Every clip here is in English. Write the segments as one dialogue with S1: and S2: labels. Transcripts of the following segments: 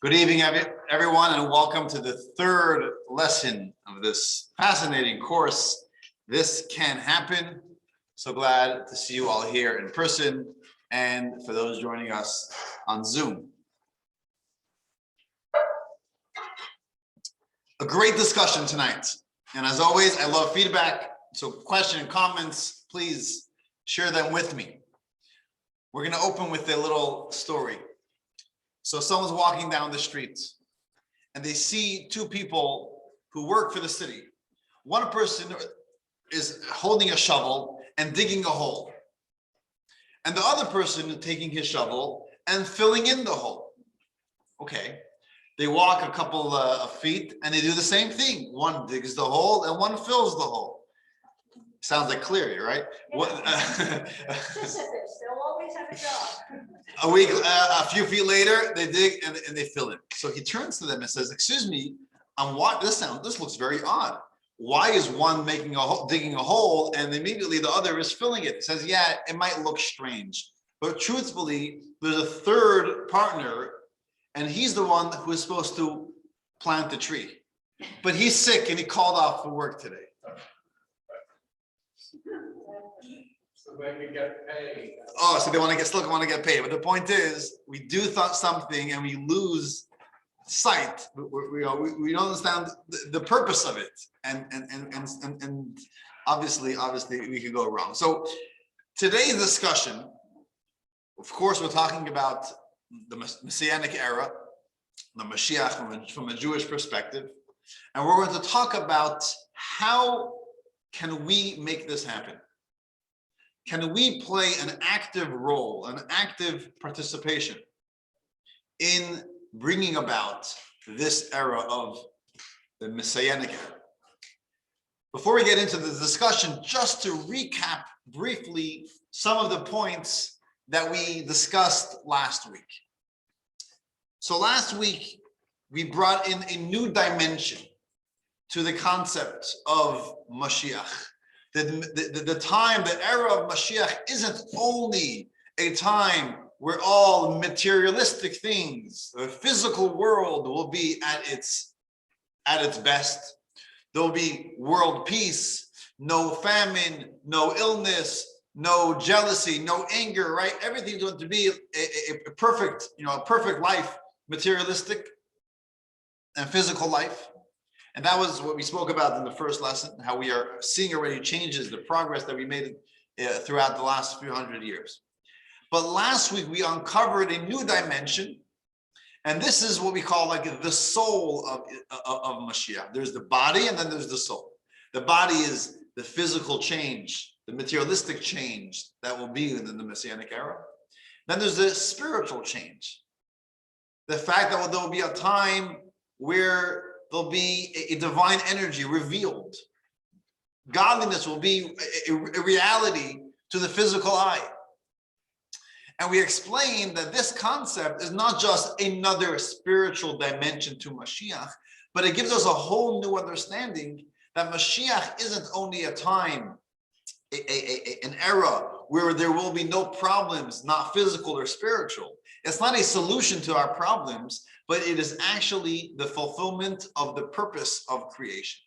S1: Good evening, everyone, and welcome to the third lesson of this fascinating course, This Can Happen. So glad to see you all here in person and for those joining us on Zoom. A great discussion tonight. And as always, I love feedback. So questions and comments, please share them with me. We're going to open with a little story. So someone's walking down the street and they see two people who work for the city. One person is holding a shovel and digging a hole. And the other person is taking his shovel and filling in the hole. Okay. They walk a couple of feet and they do the same thing. One digs the hole and one fills the hole. Sounds like clear, right?
S2: Yeah. They'll always have a job.
S1: A few feet later, they dig and they fill it. So he turns to them and says, "Excuse me, this looks very odd. Why is one digging a hole, and immediately the other is filling it?" He says, "Yeah, it might look strange, but truthfully, there's a third partner, and he's the one who is supposed to plant the tree. But he's sick and he called off for work today."
S3: So they can get paid.
S1: Oh, so they still want to get paid. But the point is, we do something and we lose sight. We don't understand the purpose of it, and obviously we could go wrong. So today's discussion, of course, we're talking about the Messianic era, the Mashiach from a Jewish perspective, and we're going to talk about how can we make this happen. Can we play an active role, an active participation in bringing about this era of the Messianic era? Before we get into the discussion, just to recap briefly some of the points that we discussed last week. So last week, we brought in a new dimension to the concept of Mashiach. The time, the era of Mashiach isn't only a time where all materialistic things, the physical world will be at its best. There'll be world peace, no famine, no illness, no jealousy, no anger, right? Everything's going to be a perfect, a perfect life, materialistic and physical life. And that was what we spoke about in the first lesson, how we are seeing already changes, the progress that we made throughout the last few hundred years. But last week, we uncovered a new dimension, and this is what we call like the soul of Mashiach. There's the body, and then there's the soul. The body is the physical change, the materialistic change that will be in the Messianic era. Then there's the spiritual change. The fact that there will be a time where there'll be a divine energy revealed. Godliness will be a reality to the physical eye. And we explained that this concept is not just another spiritual dimension to Mashiach, but it gives us a whole new understanding that Mashiach isn't only a time, an era where there will be no problems, not physical or spiritual. It's not a solution to our problems, but it is actually the fulfillment of the purpose of creation,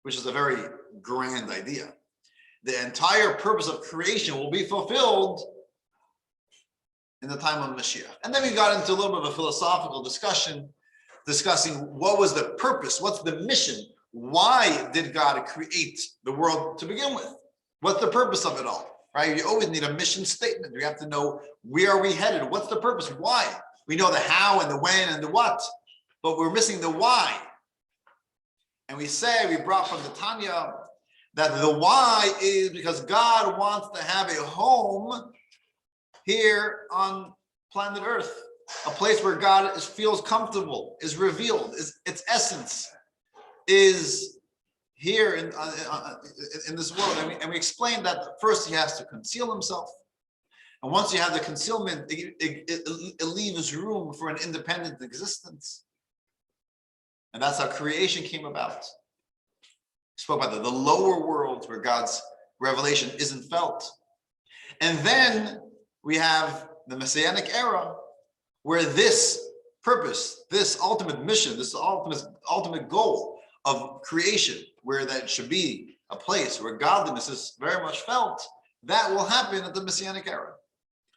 S1: which is a very grand idea. The entire purpose of creation will be fulfilled in the time of Mashiach. And then we got into a little bit of a philosophical discussion, discussing what was the purpose, what's the mission, why did God create the world to begin with? What's the purpose of it all, right? You always need a mission statement. You have to know, where are we headed? What's the purpose? Why? We know the how and the when and the what, but we're missing the why. And we brought from the Tanya that the why is because God wants to have a home here on planet Earth, a place where God feels comfortable, is revealed, its essence is here in this world. And we explained that first he has to conceal himself. And once you have the concealment, it leaves room for an independent existence. And that's how creation came about. We spoke about the lower worlds where God's revelation isn't felt. And then we have the Messianic era, where this purpose, this ultimate mission, this ultimate goal of creation, where that should be a place where godliness is very much felt, that will happen at the Messianic era.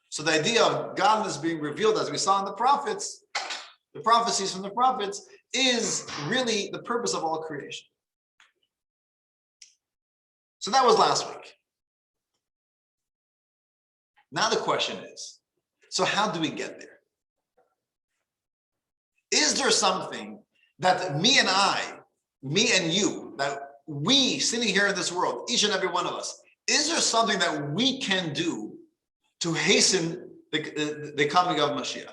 S1: So the idea of godliness being revealed, as we saw in the prophets, the prophecies from the prophets, is really the purpose of all creation. So that was last week. Now the question is, so how do we get there? Is there something that me and you, that we sitting here in this world, each and every one of us, is there something that we can do to hasten the coming of Mashiach?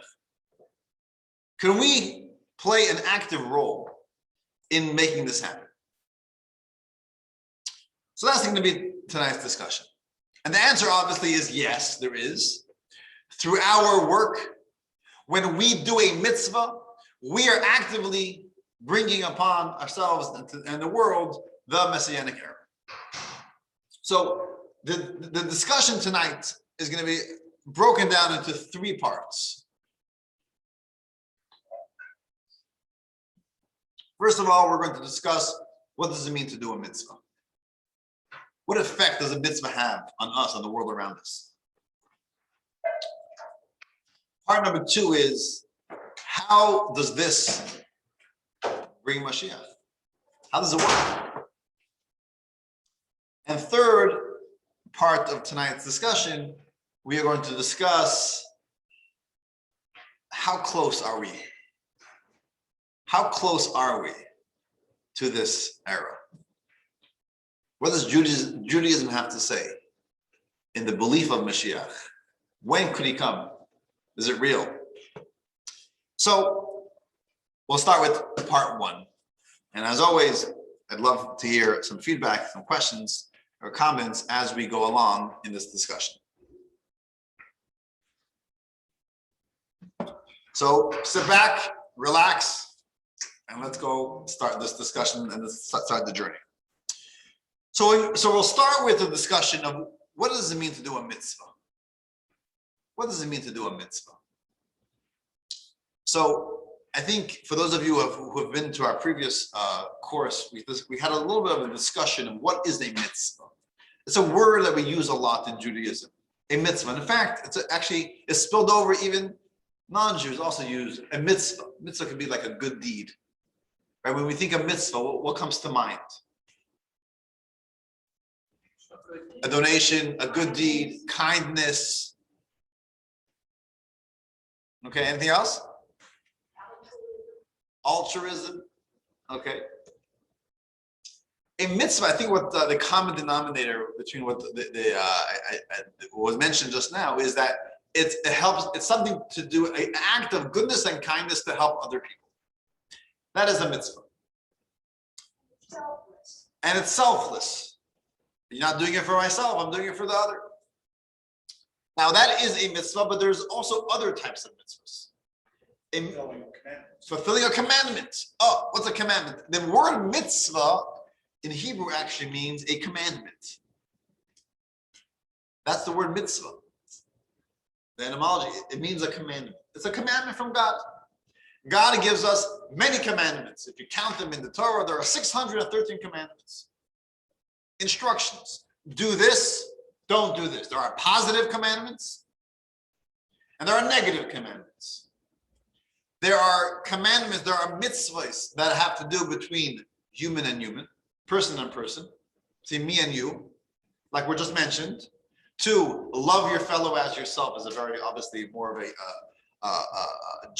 S1: Can we play an active role in making this happen? So that's going to be tonight's discussion. And the answer obviously is yes, there is. Through our work, when we do a mitzvah, we are actively bringing upon ourselves and the world the Messianic era. So the discussion tonight is going to be broken down into 3 parts. First of all, we're going to discuss what does it mean to do a mitzvah. What effect does a mitzvah have on us, on the world around us? Part number 2 is, how does this bring Mashiach? How does it work? And third part of tonight's discussion, we are going to discuss how close are we? How close are we to this era? What does Judaism have to say in the belief of Mashiach? When could he come? Is it real? So we'll start with part 1. And as always, I'd love to hear some feedback, some questions or comments as we go along in this discussion. So sit back, relax, and let's go start this discussion and let's start the journey. So we'll start with a discussion of what does it mean to do a mitzvah? What does it mean to do a mitzvah? So I think for those of you who have been to our previous course, we had a little bit of a discussion of what is a mitzvah. It's a word that we use a lot in Judaism, a mitzvah. And in fact, it's spilled over, even non-Jews also use a mitzvah. Mitzvah could be like a good deed. Right? When we think of mitzvah, what comes to mind? A donation, a good deed, kindness. Okay, anything else? Altruism. Okay. A mitzvah, I think what the common denominator between what was mentioned just now is that it helps, it's something to do, an act of goodness and kindness to help other people. That is a mitzvah.
S2: Selfless.
S1: And it's selfless. You're not doing it for myself, I'm doing it for the other. Now that is a mitzvah, but there's also other types of mitzvahs. Fulfilling a commandment. Oh, what's a commandment? The word mitzvah in Hebrew actually means a commandment. That's the word mitzvah. The etymology, it means a commandment. It's a commandment from God. God gives us many commandments. If you count them in the Torah, there are 613 commandments. Instructions. Do this, don't do this. There are positive commandments and there are negative commandments. There are commandments, there are mitzvahs that have to do between human and human, person and person. See, me and you, like we just mentioned. 2, love your fellow as yourself is a very obviously more of a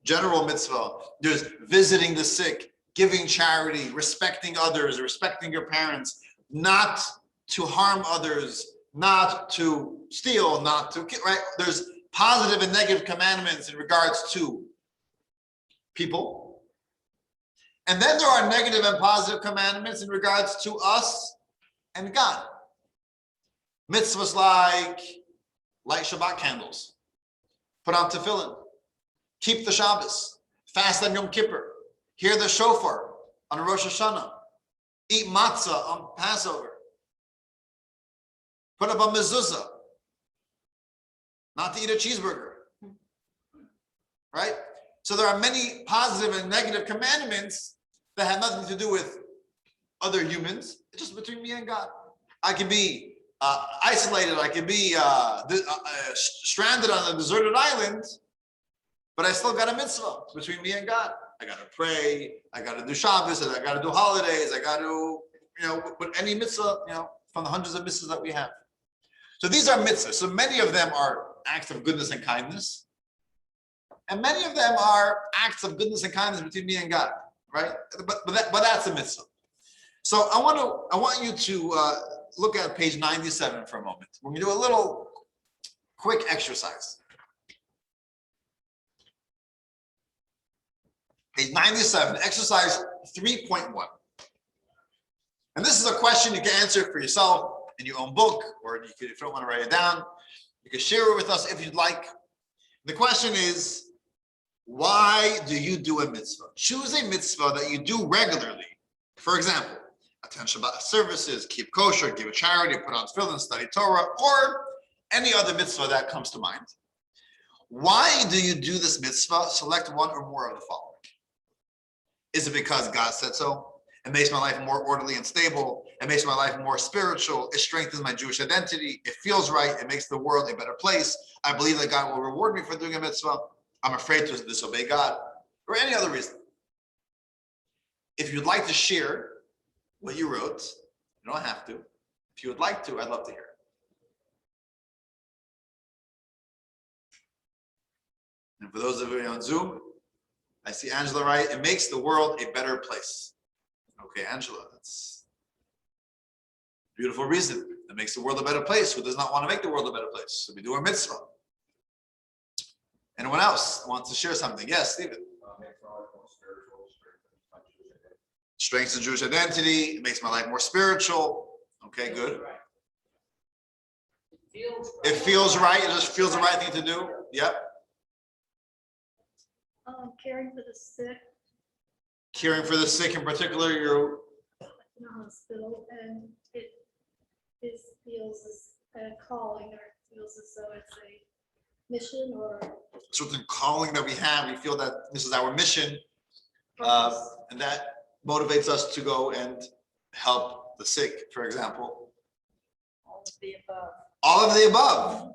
S1: general mitzvah. There's visiting the sick, giving charity, respecting others, respecting your parents, not to harm others, not to steal, not to, right? There's positive and negative commandments in regards to people. And then there are negative and positive commandments in regards to us and God. Mitzvahs like light Shabbat candles, put on tefillin, keep the Shabbos, fast on Yom Kippur, hear the shofar on Rosh Hashanah, eat matzah on Passover, put up a mezuzah, not to eat a cheeseburger, right? So So there are many positive and negative commandments that have nothing to do with other humans. It's just between me and God. I can be isolated. I can be stranded on a deserted island, but I still got a mitzvah between me and God. I got to pray. I got to do Shabbos. I got to do holidays. I got to, with any mitzvah, from the hundreds of mitzvahs that we have. So these are mitzvahs. So many of them are acts of goodness and kindness. And many of them are acts of goodness and kindness between me and God, right? But that's a mitzvah. So I want you to look at page 97 for a moment. We're going to do a little quick exercise. Page 97, exercise 3.1. And this is a question you can answer for yourself in your own book, or you could, if you don't want to write it down, you can share it with us if you'd like. The question is, why do you do a mitzvah? Choose a mitzvah that you do regularly. For example, attend Shabbat services, keep kosher, give a charity, put on tefillin, study Torah, or any other mitzvah that comes to mind. Why do you do this mitzvah? Select one or more of the following. Is it because God said so? It makes my life more orderly and stable. It makes my life more spiritual. It strengthens my Jewish identity. It feels right. It makes the world a better place. I believe that God will reward me for doing a mitzvah. I'm afraid to disobey God, or any other reason. If you'd like to share what you wrote, you don't have to. If you would like to, I'd love to hear it. And for those of you on Zoom, I see Angela write, it makes the world a better place. Okay, Angela, that's a beautiful reason. It makes the world a better place. Who does not want to make the world a better place? So we do our mitzvah. Anyone else wants to share something? Yes, Stephen. Strengthens the Jewish identity. It makes my life more spiritual. Okay, good. It feels right. It just feels the right thing to do. Yep.
S2: Caring for the sick.
S1: Caring for the sick in particular, you're
S2: In a hospital, and it feels as a calling, or it feels as though it's a mission or
S1: certain calling that we have. We feel that this is our mission, and that motivates us to go and help the sick, for example.
S2: all of the above.
S1: All of the above.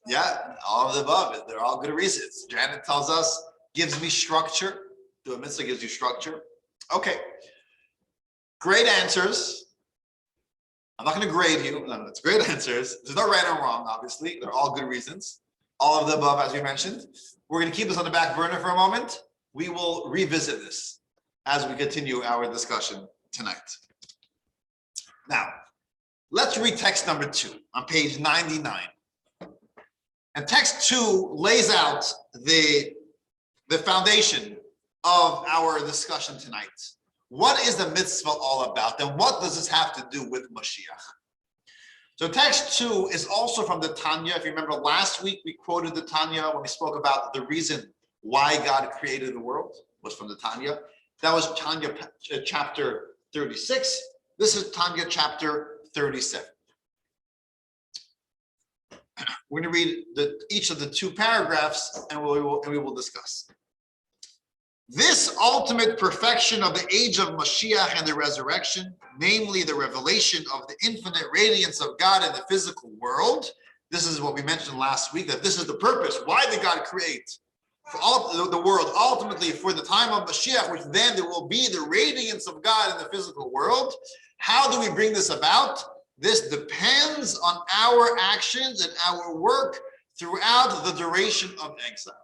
S1: Yeah, all of the above. They're all good reasons. Janet tells us, gives me structure. Do a mitzvah gives you structure. Okay. Great answers. I'm not going to grade you. No, it's great answers. There's no right or wrong, obviously. They're all good reasons. All of the above, as we mentioned. We're going to keep this on the back burner for a moment. We will revisit this as we continue our discussion tonight. Now, let's read text number 2 on page 99. And text 2 lays out the foundation of our discussion tonight. What is the mitzvah all about? And what does this have to do with Mashiach? So text 2 is also from the Tanya. If you remember last week, we quoted the Tanya when we spoke about the reason why God created the world, was from the Tanya. That was Tanya chapter 36. This is Tanya chapter 37. We're going to read each of the 2 paragraphs, and we will discuss. This ultimate perfection of the age of Mashiach and the resurrection, namely the revelation of the infinite radiance of God in the physical world. This is what we mentioned last week, that this is the purpose. Why did God create for all of the world, ultimately for the time of Mashiach, which then there will be the radiance of God in the physical world. How do we bring this about? This depends on our actions and our work throughout the duration of exile.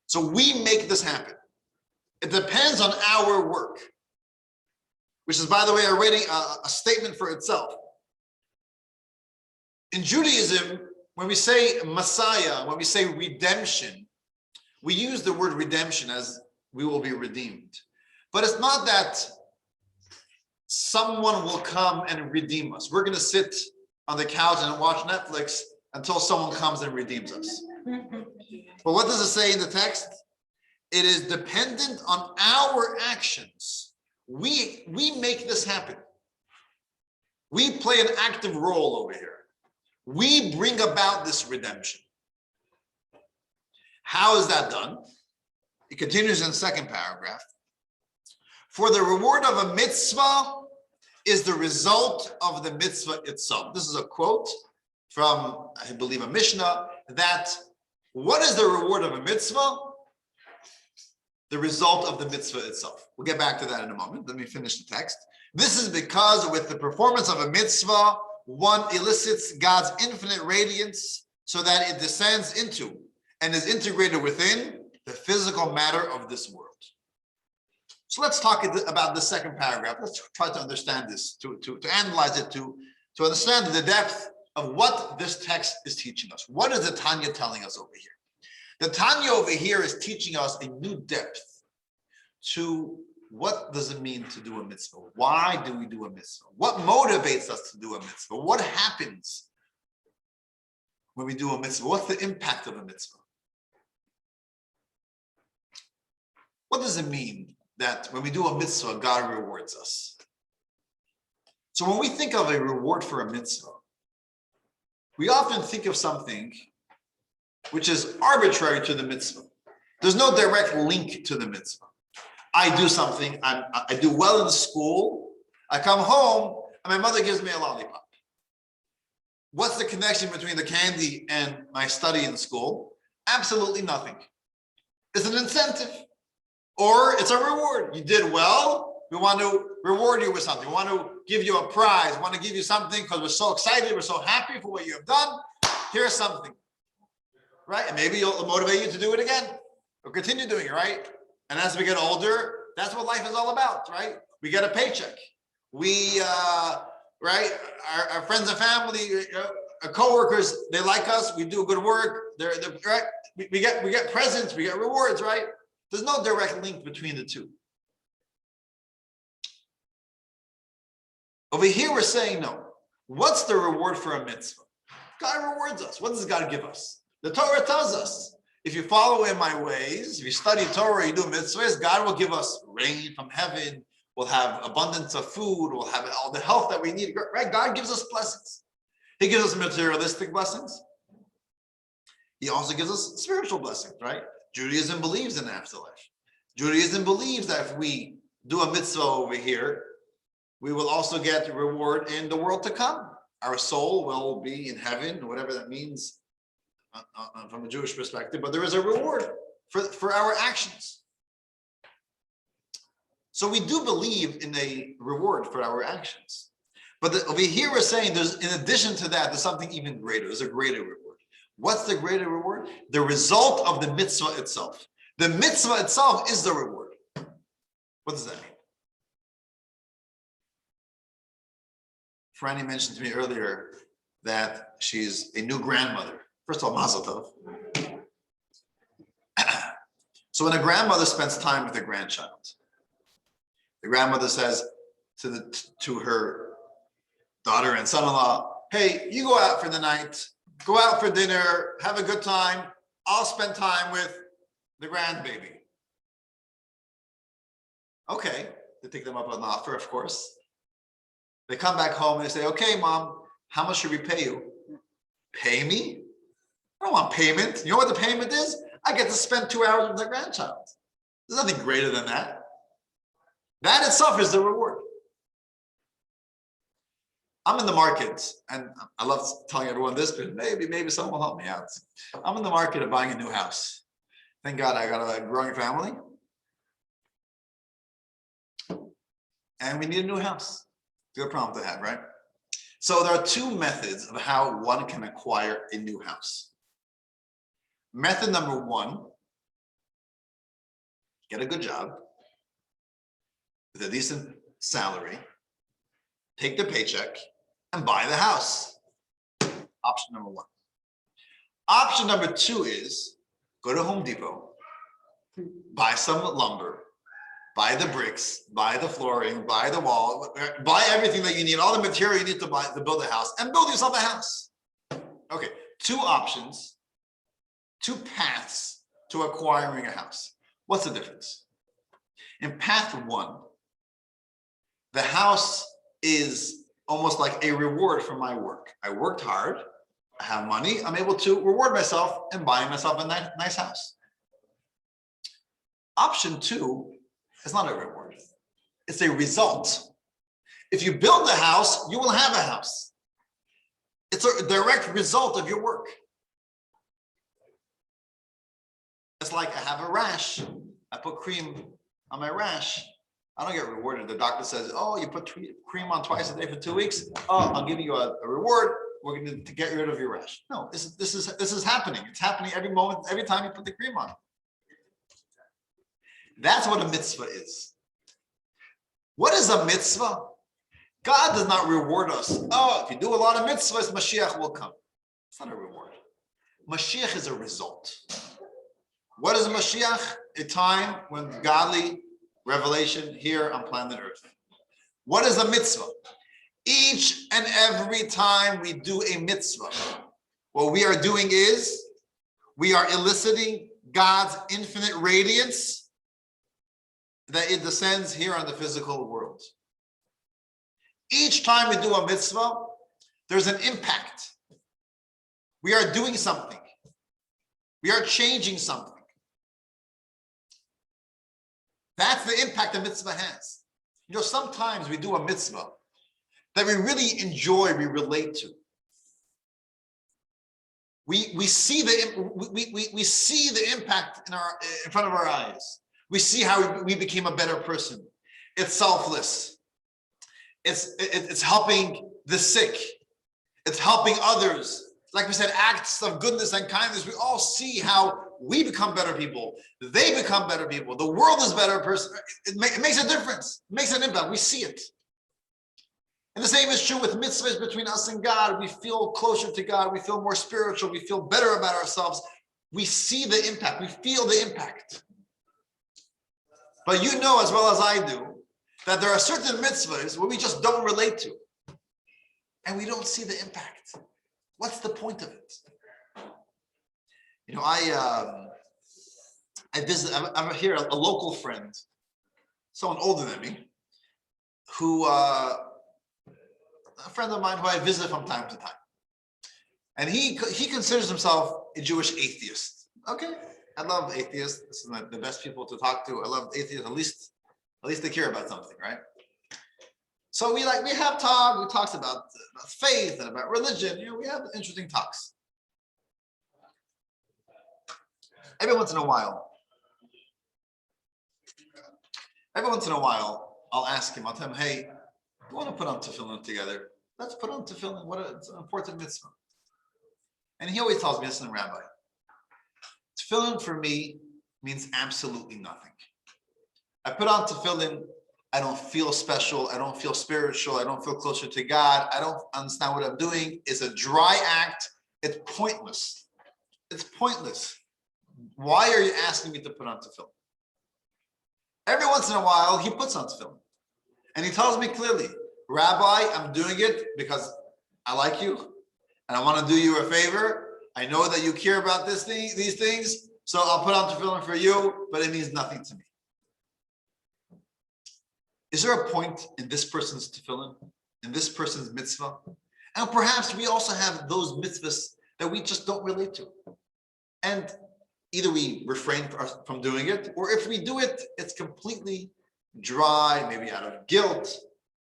S1: So we make this happen. It depends on our work, which is, by the way, already a statement for itself. In Judaism, when we say Messiah, when we say redemption, we use the word redemption as we will be redeemed. But it's not that someone will come and redeem us. We're going to sit on the couch and watch Netflix until someone comes and redeems us. But what does it say in the text? It is dependent on our actions. We make this happen. We play an active role over here. We bring about this redemption. How is that done? It continues in the second paragraph. For the reward of a mitzvah is the result of the mitzvah itself. This is a quote from, I believe, a Mishnah, that what is the reward of a mitzvah? The result of the mitzvah itself. We'll get back to that in a moment. Let me finish the text. This is because with the performance of a mitzvah, one elicits God's infinite radiance so that it descends into and is integrated within the physical matter of this world. So let's talk about the second paragraph. Let's try to understand this, to analyze it, to understand the depth of what this text is teaching us. What is the Tanya telling us over here? The Tanya over here is teaching us a new depth to what does it mean to do a mitzvah? Why do we do a mitzvah? What motivates us to do a mitzvah? What happens when we do a mitzvah? What's the impact of a mitzvah? What does it mean that when we do a mitzvah, God rewards us? So when we think of a reward for a mitzvah, we often think of something which is arbitrary to the mitzvah. There's no direct link to the mitzvah. I do something, I do well in school, I come home, and my mother gives me a lollipop. What's the connection between the candy and my study in school? Absolutely nothing. It's an incentive, or it's a reward. You did well, we want to reward you with something. We want to give you a prize, we want to give you something because we're so excited, we're so happy for what you have done. Here's something, right? And maybe it'll motivate you to do it again, or continue doing it, right? And as we get older, that's what life is all about, right? We get a paycheck. We, right? Our friends and family, our coworkers, they like us. We do good work. They're right. We get presents. We get rewards, right? There's no direct link between the two. Over here, we're saying no. What's the reward for a mitzvah? God rewards us. What does God give us? The Torah tells us, if you follow in my ways, if you study Torah, you do mitzvahs, God will give us rain from heaven. We'll have abundance of food. We'll have all the health that we need, right? God gives us blessings. He gives us materialistic blessings. He also gives us spiritual blessings, right? Judaism believes in the afterlife. Judaism believes that if we do a mitzvah over here, we will also get reward in the world to come. Our soul will be in heaven, whatever that means. From a Jewish perspective, but there is a reward for our actions. So we do believe in a reward for our actions. But over here we're saying there's, in addition to that, there's something even greater. There's a greater reward. What's the greater reward? The result of the mitzvah itself. The mitzvah itself is the reward. What does that mean? Franny mentioned to me earlier that she's a new grandmother. First of all, mazel tov. So when a grandmother spends time with a grandchild, the grandmother says to her daughter and son-in-law, hey, you go out for the night, go out for dinner, have a good time. I'll spend time with the grandbaby. Okay, they take them up on the offer, of course. They come back home and they say, okay, mom, how much should we pay you? Pay me? I don't want payment. You know what the payment is? I get to spend 2 hours with the grandchild. There's nothing greater than that. That itself is the reward. I'm in the market, and I love telling everyone this, but maybe someone will help me out. I'm in the market of buying a new house. Thank God I got a growing family. And we need a new house. Good problem to have, right? So there are two methods of how one can acquire a new house. Method number one, get a good job with a decent salary, take the paycheck, and buy the house. Option number one. Option number two is go to Home Depot, buy some lumber, buy the bricks, buy the flooring, buy the wall, buy everything that you need, all the material you need to buy to build a house, and build yourself a house. Okay, two options. Two paths to acquiring a house. What's the difference? In path one, the house is almost like a reward for my work. I worked hard, I have money, I'm able to reward myself and buy myself a nice house. Option two is not a reward. It's a result. If you build a house, you will have a house. It's a direct result of your work. It's like I have a rash. I put cream on my rash. I don't get rewarded. The doctor says, oh, you put cream on twice a day for 2 weeks. Oh, I'll give you a reward. We're going to get rid of your rash. No, this is happening. It's happening every moment, every time you put the cream on. That's what a mitzvah is. What is a mitzvah? God does not reward us. Oh, if you do a lot of mitzvahs, Mashiach will come. It's not a reward. Mashiach is a result. What is a Mashiach? A time when godly revelation here on planet Earth. What is a mitzvah? Each and every time we do a mitzvah, what we are doing is we are eliciting God's infinite radiance that it descends here on the physical world. Each time we do a mitzvah, there's an impact. We are doing something. We are changing something. That's the impact a mitzvah has. You know, sometimes we do a mitzvah that we really enjoy, we relate to. We see the impact in front of our eyes. We see how we became a better person. It's selfless. It's helping the sick. It's helping others. Like we said, acts of goodness and kindness. We all see how we become better people. They become better people. The world is a better person. It makes a difference. It makes an impact. We see it. And the same is true with mitzvahs between us and God. We feel closer to God. We feel more spiritual. We feel better about ourselves. We see the impact. We feel the impact. But you know as well as I do that there are certain mitzvahs where we just don't relate to. And we don't see the impact. What's the point of it? You know, I visit, I'm here, a local friend, someone older than me, who, a friend of mine who I visit from time to time. And he considers himself a Jewish atheist. Okay, I love atheists. This is the best people to talk to. I love atheists. At least they care about something, right? So we have talk. We talks about faith and about religion. You know, we have interesting talks. Every once in a while, I'll ask him. I'll tell him, "Hey, you want to put on tefillin together? Let's put on tefillin. It's an important mitzvah." And he always tells me, "Listen, Rabbi, tefillin for me means absolutely nothing. I put on tefillin. I don't feel special. I don't feel spiritual. I don't feel closer to God. I don't understand what I'm doing. It's a dry act. It's pointless. It's pointless. Why are you asking me to put on tefillin?" Every once in a while, he puts on tefillin. And he tells me clearly, "Rabbi, I'm doing it because I like you. And I want to do you a favor. I know that you care about these things. So I'll put on tefillin for you, but it means nothing to me." Is there a point in this person's tefillin, in this person's mitzvah? And perhaps we also have those mitzvahs that we just don't relate to. And either we refrain from doing it, or if we do it, it's completely dry, maybe out of guilt.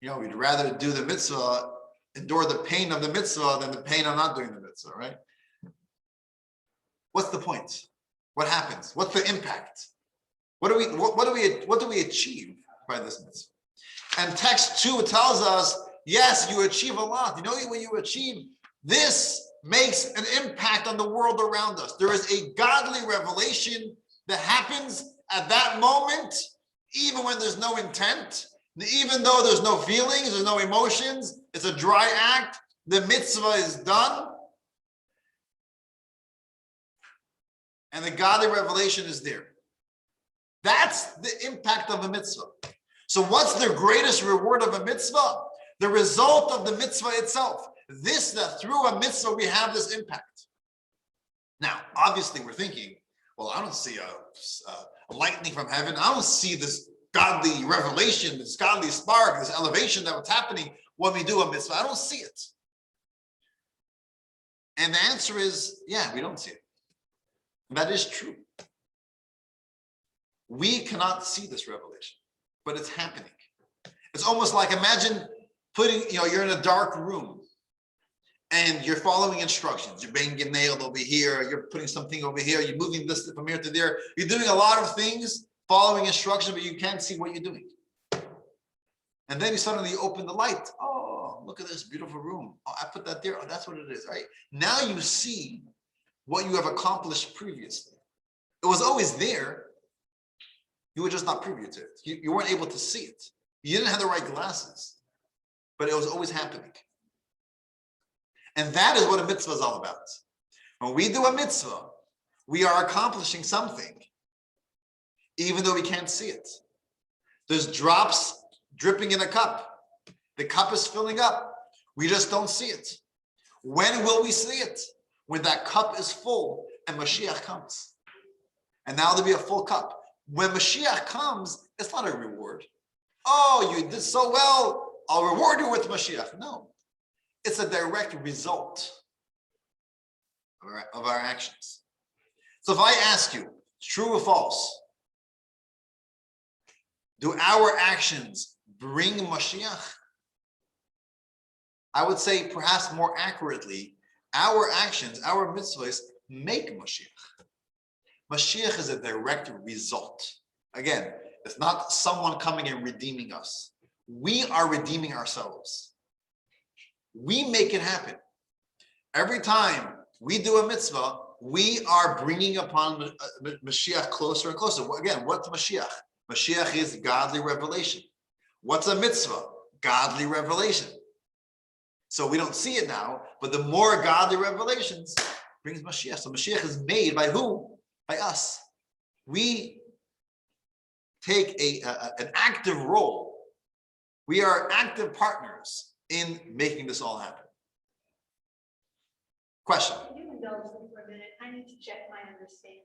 S1: You know, we'd rather do the mitzvah, endure the pain of the mitzvah than the pain of not doing the mitzvah, right? What's the point? What happens? What's the impact? What do we achieve by this mitzvah? And text 2 tells us, yes, you achieve a lot. You know what you achieve? This makes an impact on the world around us. There is a godly revelation that happens at that moment, even when there's no intent, even though there's no feelings, there's no emotions, it's a dry act, the mitzvah is done, and the godly revelation is there. That's the impact of a mitzvah. So what's the greatest reward of a mitzvah? The result of the mitzvah itself. That through a mitzvah we have this impact. Now, obviously we're thinking, well, I don't see a lightning from heaven. I don't see this godly revelation, this godly spark, this elevation that was happening when we do a mitzvah. I don't see it. And the answer is, yeah, we don't see it. And that is true. We cannot see this revelation, but it's happening. It's almost like, imagine putting, you're in a dark room and you're following instructions. You're banging a nail over here. You're putting something over here. You're moving this from here to there. You're doing a lot of things, following instructions, but you can't see what you're doing. And then you suddenly open the light. Oh, look at this beautiful room. Oh, I put that there. Oh, that's what it is, right? Now you see what you have accomplished previously. It was always there. You were just not privy to it. You weren't able to see it. You didn't have the right glasses, but it was always happening. And that is what a mitzvah is all about. When we do a mitzvah, we are accomplishing something, even though we can't see it. There's drops dripping in a cup. The cup is filling up. We just don't see it. When will we see it? When that cup is full and Mashiach comes. And now there'll be a full cup. When Mashiach comes, it's not a reward. Oh, you did so well, I'll reward you with Mashiach. No, it's a direct result of our actions. So if I ask you, true or false, do our actions bring Mashiach? I would say perhaps more accurately, our actions, our mitzvahs make Mashiach. Mashiach is a direct result. Again, it's not someone coming and redeeming us. We are redeeming ourselves. We make it happen. Every time we do a mitzvah, we are bringing upon Mashiach closer and closer. Again, what's Mashiach? Mashiach is godly revelation. What's a mitzvah? Godly revelation. So we don't see it now, but the more godly revelations brings Mashiach. So Mashiach is made by who? By us. We take an active role. We are active partners in making this all happen. Question?
S2: Can you indulge me for a minute? I need to check my understanding.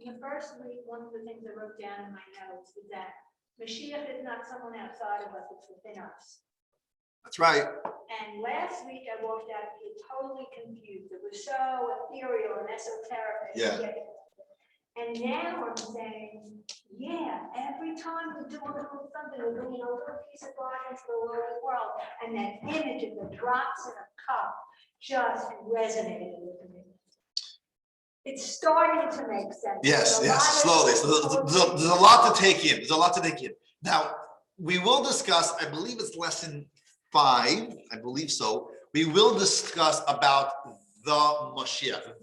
S2: In the first week, one of the things I wrote down in my notes is that Mashiach is not someone outside of us, it's within us.
S1: That's right.
S2: And last week I walked out of here totally confused. It was so ethereal and esoteric.
S1: Yeah.
S2: And now I'm saying, yeah, every time we do a little something, we're bringing a little piece of God into the world, and that image of the drops in a cup just resonated with me. It's starting to make sense.
S1: Yes, slowly. So there's a lot to take in. There's a lot to take in. Now, we will discuss, I believe it's lesson 5, I believe so. We will discuss about the Mashiach,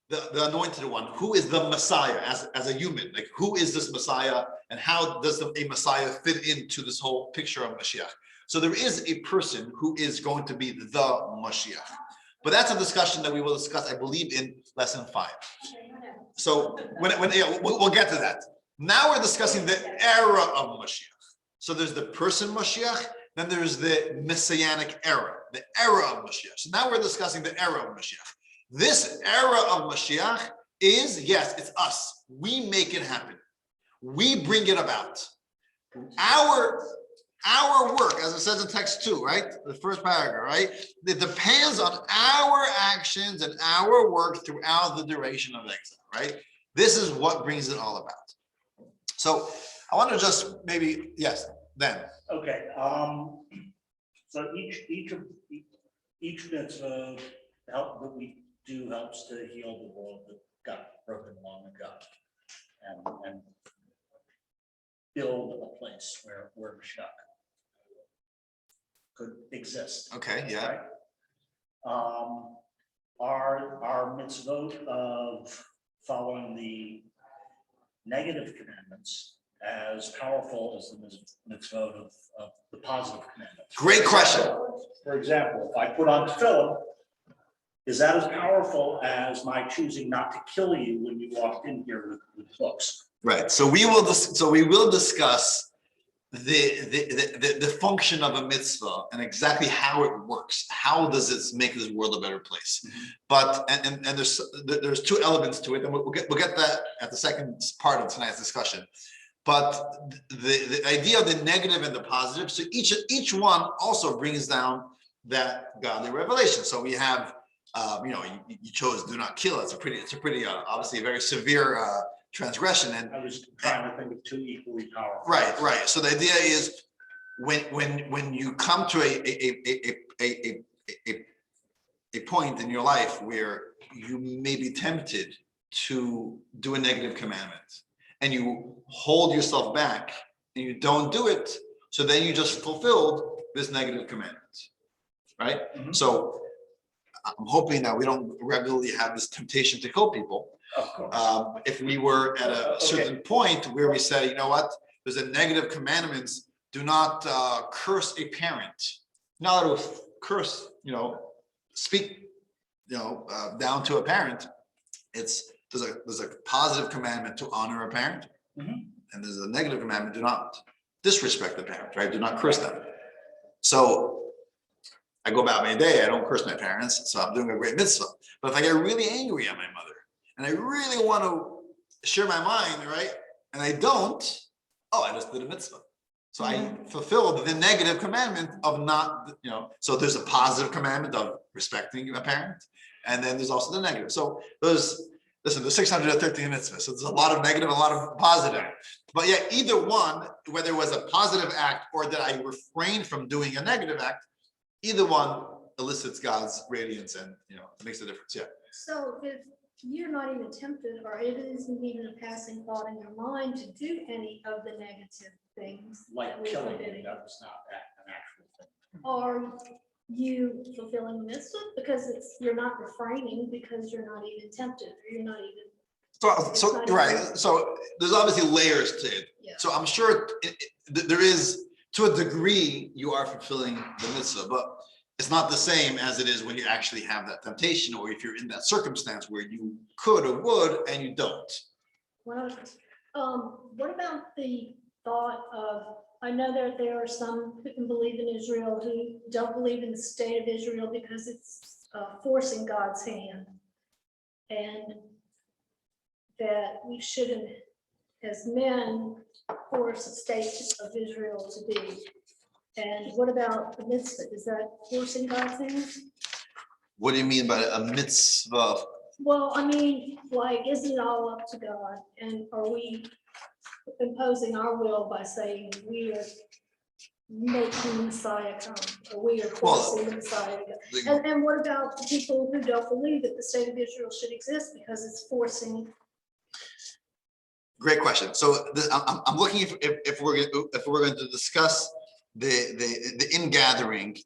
S1: the anointed one. Who is the Messiah as a human? Like, who is this Messiah, and how does a Messiah fit into this whole picture of Mashiach? So there is a person who is going to be the Mashiach. But that's a discussion that we will discuss, I believe, in lesson 5. So we'll get to that. Now we're discussing the era of Mashiach. So there's the person Mashiach, then there's the Messianic era, the era of Mashiach. So now we're discussing the era of Mashiach. This era of Mashiach is, yes, it's us. We make it happen. We bring it about. Our work, as it says in text 2, right? The first paragraph, right? It depends on our actions and our work throughout the duration of exile, right? This is what brings it all about. So I want to just maybe, yes, then.
S4: Okay. So each mitzvah that we do helps to heal the world that got broken long ago, and build a place where Mashiach could exist.
S1: Okay, yeah.
S4: Right? Our mitzvot of following the negative commandments as powerful as the mitzvot of the positive commandments.
S1: Great question.
S4: For example, if I put on tefillin, is that as powerful as my choosing not to kill you when you walked in here with books?
S1: Right. So we will discuss the function of a mitzvah and exactly how it works. How does it make this world a better place? But and there's 2 elements to it, and we'll get that at the second part of tonight's discussion. But the idea of the negative and the positive. So each one also brings down that godly revelation. So we have, you chose do not kill. It's a pretty obviously a very severe transgression. And
S4: I was trying to think of two equally powerful.
S1: right. So the idea is when you come to a point in your life where you may be tempted to do a negative commandment and you hold yourself back and you don't do it, so then you just fulfilled this negative commandment, right? So I'm hoping that we don't regularly have this temptation to kill people.
S4: Of course.
S1: If we were at a certain point where we say, you know what, there's a negative commandments, do not curse a parent. Not to curse, speak, down to a parent. There's a positive commandment to honor a parent, and there's a negative commandment, do not disrespect the parent, right? Do not curse them. So I go about my day, I don't curse my parents, so I'm doing a great mitzvah. But if I get really angry at my mother and I really want to share my mind, right? And I don't, I just did a mitzvah. So I fulfilled the negative commandment of not, so there's a positive commandment of respecting a parent, and then there's also the negative. So there's 613 mitzvahs. So there's a lot of negative, a lot of positive. But yeah, either one, whether it was a positive act or that I refrain from doing a negative act, either one elicits God's radiance and, it makes a difference. Yeah.
S2: So if you're not even tempted, or it isn't even a passing thought in your mind to do any of the negative things,
S4: Like
S2: that
S4: killing
S2: we're
S4: you,
S2: forbidding,
S4: that was not an actual thing.
S2: are you fulfilling the mitzvah? Because you're not refraining because you're not even tempted, or you're not even.
S1: So right. So there's obviously layers to it.
S2: Yeah.
S1: So I'm sure there is, to a degree, you are fulfilling the mitzvah, but it's not the same as it is when you actually have that temptation, or if you're in that circumstance where you could or would and you don't.
S2: Well, what about the thought of, I know that there are some who can believe in Israel who don't believe in the state of Israel because it's forcing God's hand, and that we shouldn't, as men, force the state of Israel to be. And what about the mitzvah? Is that forcing God's hand?
S1: What do you mean by a mitzvah?
S2: Well, I mean, isn't it all up to God? And are we imposing our will by saying we are making the Messiah come, or we are forcing the Messiah to go? And what about the people who don't believe that the state of Israel should exist because it's forcing?
S1: Great question. So I'm looking if we're going to discuss the ingathering.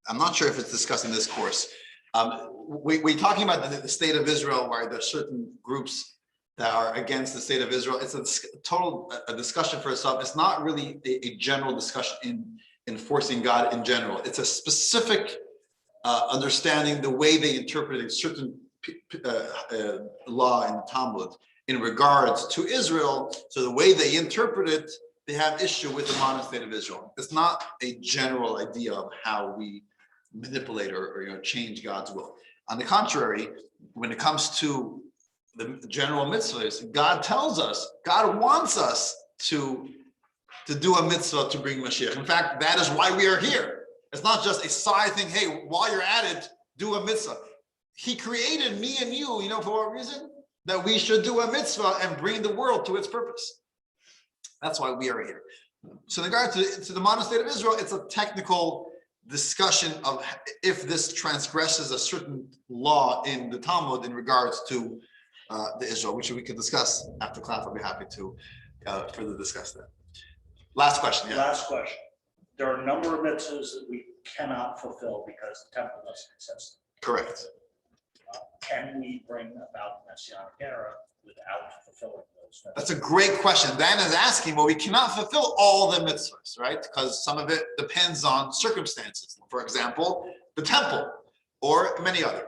S1: I'm not sure if it's discussed in this course. We're talking about the state of Israel, where there's certain groups that are against the state of Israel. It's a discussion for itself. It's not really a general discussion in enforcing God in general. It's a specific understanding the way they interpret a certain law in the Talmud in regards to Israel. So the way they interpret it, they have issue with the modern state of Israel. It's not a general idea of how we manipulate or change God's will. On the contrary, when it comes to the general mitzvahs, God tells us, God wants us to do a mitzvah to bring Mashiach. In fact, that is why we are here. It's not just a side thing. Hey, while you're at it, do a mitzvah. He created me and you, for what reason? That we should do a mitzvah and bring the world to its purpose. That's why we are here. So in regard to the modern state of Israel, it's a technical discussion of if this transgresses a certain law in the Talmud in regards to the Israel, which we could discuss after class. I'll be happy to further discuss that. Last question. Yeah.
S4: Last question. There are a number of mitzvahs that we cannot fulfill because the temple doesn't exist.
S1: Correct.
S4: Can we bring about the Messianic era without fulfilling those mitzvahs?
S1: That's a great question. Dan is asking, well, we cannot fulfill all the mitzvahs, right? Because some of it depends on circumstances. For example, the temple or many others.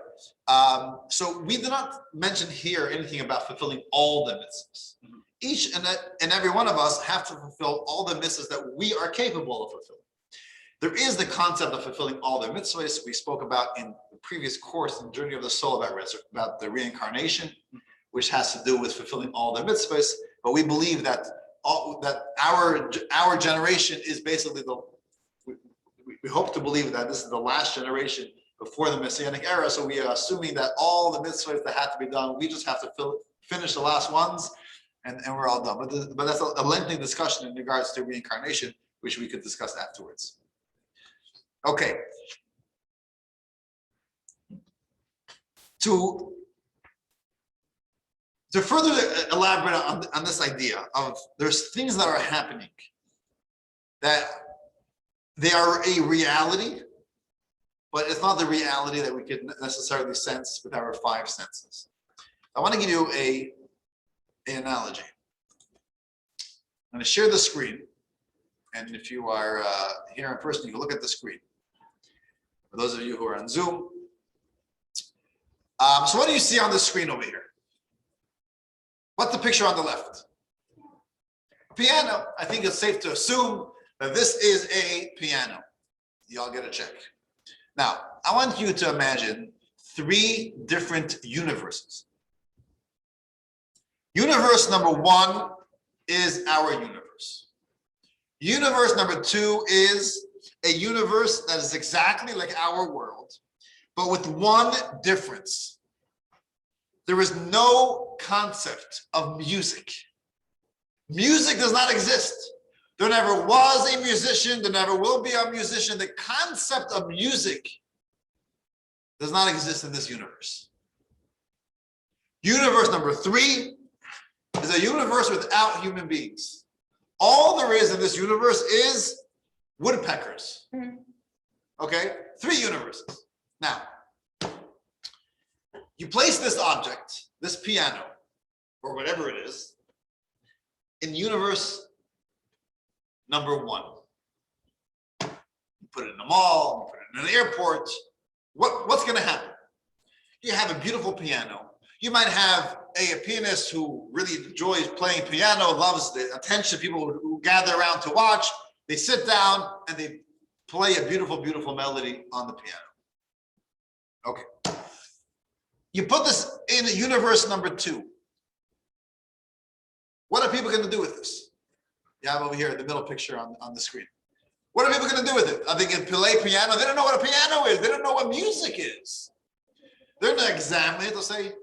S1: So we do not mention here anything about fulfilling all the mitzvahs. Each and every one of us have to fulfill all the mitzvahs that we are capable of fulfilling. There is the concept of fulfilling all the mitzvahs we spoke about in the previous course, in Journey of the Soul, about the reincarnation, which has to do with fulfilling all the mitzvahs. But we believe that our generation is basically we hope to believe that this is the last generation before the Messianic era. So we are assuming that all the mitzvahs that have to be done, we just have to finish the last ones, and we're all done. But that's a lengthy discussion in regards to reincarnation, which we could discuss afterwards. Okay. To further elaborate on this idea of there's things that are happening that they are a reality, but it's not the reality that we could necessarily sense with our five senses. I want to give you an analogy. I'm going to share the screen, and if you are here in person, you can look at the screen. For those of you who are on Zoom, so what do you see on the screen over here? What's the picture on the left? Piano. I think it's safe to assume that this is a piano. Y'all get a check. Now, I want you to imagine three different universes. Universe number one is our universe. Universe number two is a universe that is exactly like our world, but with one difference. There is no concept of music. Music does not exist. There never was a musician. There never will be a musician. The concept of music does not exist in this universe. Universe number three is a universe without human beings. All there is in this universe is woodpeckers. Okay? Three universes. Now, you place this object, this piano, or whatever it is, in universe number one. You put it in a mall, you put it in an airport. What's going to happen? You have a beautiful piano. You might have a pianist who really enjoys playing piano, loves the attention, people who gather around to watch. They sit down and they play a beautiful, beautiful melody on the piano. Okay. You put this in universe number two. What are people going to do with this? You have over here the middle picture on the screen. What are people going to do with it? Are they going to play piano? They don't know what a piano is. They don't know what music is. They're going to examine it. They'll say,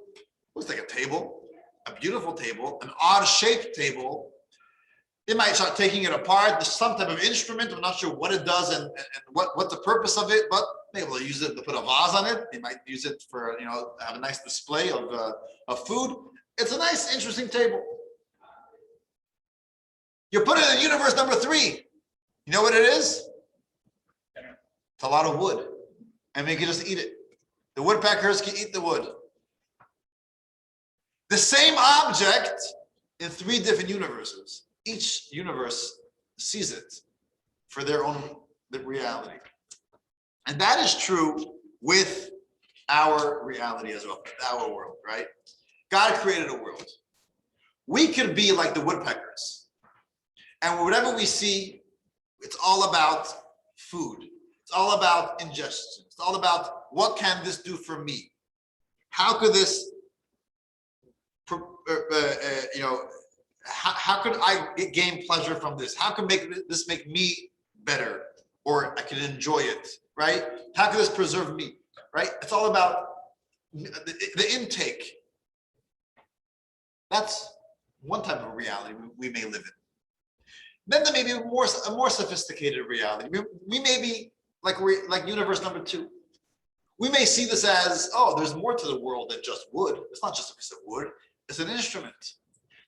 S1: looks like a table, a beautiful table, an odd-shaped table. They might start taking it apart. There's some type of instrument. I'm not sure what it does and what the purpose of it, but maybe they'll use it to put a vase on it. They might use it for, have a nice display of food. It's a nice, interesting table. You put it in universe number three. You know what it is? It's a lot of wood. And we can just eat it. The woodpeckers can eat the wood. The same object in three different universes. Each universe sees it for their own reality. And that is true with our reality as well, our world, right? God created a world. We could be like the woodpeckers. And whatever we see, it's all about food. It's all about ingestion. It's all about what can this do for me? How could this, how could I gain pleasure from this? How can this make me better, or I can enjoy it, right? How can this preserve me, right? It's all about the intake. That's one type of reality we may live in. Then there may be a more sophisticated reality. We may be like universe number two. We may see this as, oh, there's more to the world than just wood. It's not just a piece of wood. It's an instrument.